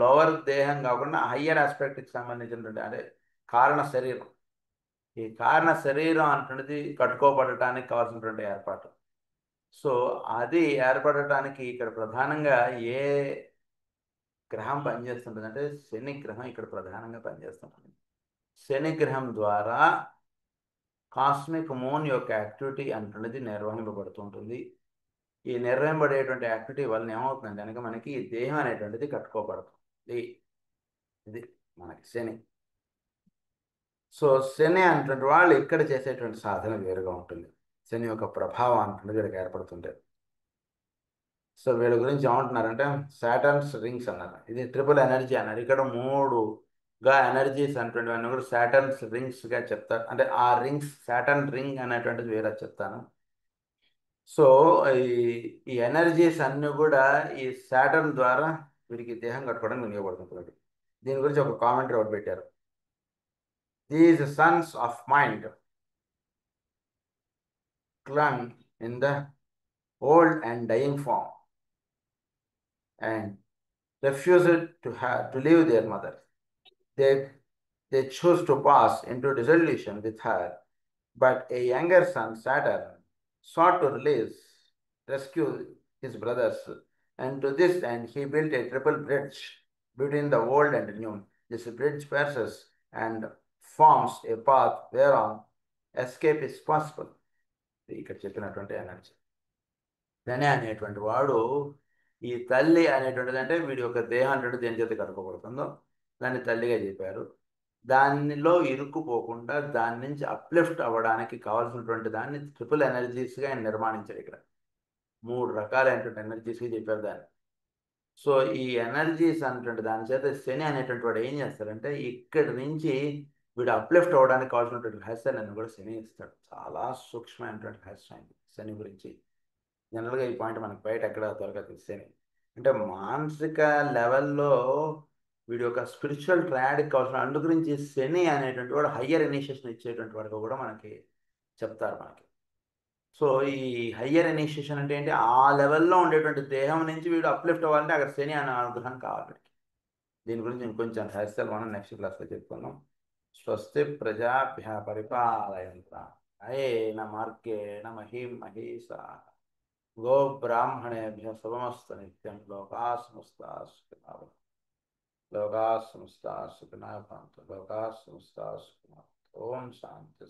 లోవర్ దేహం కాకుండా హయ్యర్ ఆస్పెక్ట్కి సంబంధించినటువంటి అంటే కారణ శరీరం, ఈ కారణ శరీరం అంటున్నది కట్టుకోబడటానికి కావాల్సినటువంటి ఏర్పాటు. సో అది ఏర్పడటానికి ఇక్కడ ప్రధానంగా ఏ గ్రహం పనిచేస్తుంటుంది అంటే శని గ్రహం ఇక్కడ ప్రధానంగా పనిచేస్తుంటుంది. శని గ్రహం ద్వారా కాస్మిక్ మూన్ యొక్క యాక్టివిటీ అంటున్నది నిర్వహింపబడుతుంటుంది. ఈ నిర్వహింపబడేటువంటి యాక్టివిటీ వల్ల ఏమవుతుందంటే కనుక మనకి ఈ దేహం అనేటువంటిది కట్టుకోబడుతుంది. ఇది మనకి శని. సో శని అనేటువంటి వాళ్ళు ఇక్కడ చేసేటువంటి సాధన వేరుగా ఉంటుంది. శని యొక్క ప్రభావం అంటున్నది వీళ్ళకి ఏర్పడుతుంటుంది. సో వీళ్ళ గురించి ఏమంటున్నారంటే సాటర్న్స్ రింగ్స్ అన్నారు. ఇది ట్రిపుల్ ఎనర్జీ అన్నారు. ఇక్కడ 3గా ఎనర్జీస్ అనేటువంటివన్నీ కూడా సాటర్న్స్ రింగ్స్గా చెప్తారు. అంటే ఆ రింగ్స్ సాటర్న్ రింగ్ అనేటువంటిది వేరే చెప్తాను. సో ఈ ఈ ఎనర్జీస్ అన్నీ కూడా ఈ సాటర్న్ ద్వారా వీరికి దేహం కట్టుకోవడానికి వినియోగపడుతుంది. దీని గురించి ఒక కామెంటరీ ఒకటి పెట్టారు. These Sons of mind clung in the old and dying form and refused to leave their mother. They, they chose to pass into dissolution with her, but a younger son, Saturn, sought to rescue his brothers, and to this end he built a triple bridge between the old and new. This bridge passes and forms a path whereon escape is possible. ఇక్కడ చెప్పినటువంటి energy. శని అనేటువంటి వాడు ఈ తల్లి అనేటువంటిది అంటే వీడి యొక్క దేహం అనేటువంటి దేని చేత కట్టుకోబడుతుందో దాన్ని తల్లిగా చెప్పారు. దానిలో ఇరుక్కుపోకుండా దాని నుంచి అప్లిఫ్ట్ అవ్వడానికి కావాల్సినటువంటి దాన్ని ట్రిపుల్ ఎనర్జీస్గా ఆయన నిర్మాణించారు. ఇక్కడ 3 రకాలైనటువంటి ఎనర్జీస్గా చెప్పారు దాన్ని. సో ఈ ఎనర్జీస్ అనేటువంటి దాని చేత శని అనేటువంటి వాడు ఏం చేస్తారంటే ఇక్కడి నుంచి వీడు అప్లిఫ్ట్ అవ్వడానికి కావాల్సినటువంటి రహస్యాన్ని కూడా శని ఇస్తాడు. చాలా సూక్ష్మమైనటువంటి రహస్యం శని గురించి. జనరల్గా ఈ పాయింట్ మనకి బయట ఎక్కడ త్వరగా తెలిసేది అంటే మానసిక లెవెల్లో వీడి యొక్క స్పిరిచువల్ ట్రయాడ్కి కావాల్సిన అందు గురించి శని అనేటువంటి వాడు హయ్యర్ ఇనిషియేషన్ ఇచ్చేటువంటి వాడిగా కూడా మనకి చెప్తారు మనకి. సో ఈ హయ్యర్ ఇనిషియేషన్ అంటే ఏంటి, ఆ లెవెల్లో ఉండేటువంటి దేహం నుంచి వీడు అప్లిఫ్ట్ అవ్వాలంటే అక్కడ శని అనే అనుగ్రహం కావాలి. దీని గురించి ఇంకొంచెం రహస్యాలు మనం నెక్స్ట్ క్లాస్లో చెప్పుకుందాం. స్వస్తి ప్రజాభ్య పరిపాలయంతా అయేన మార్గేణ మహీం మహీషా గో బ్రాహ్మణేభ్య శుభమస్తు నిత్యం. లోకా సమస్తా సుఖినో భవంతు. లోకా సమస్తా సుఖినో భవంతు. లోకా సమస్తా సుఖినో భవంతు. ఓం శాంతి.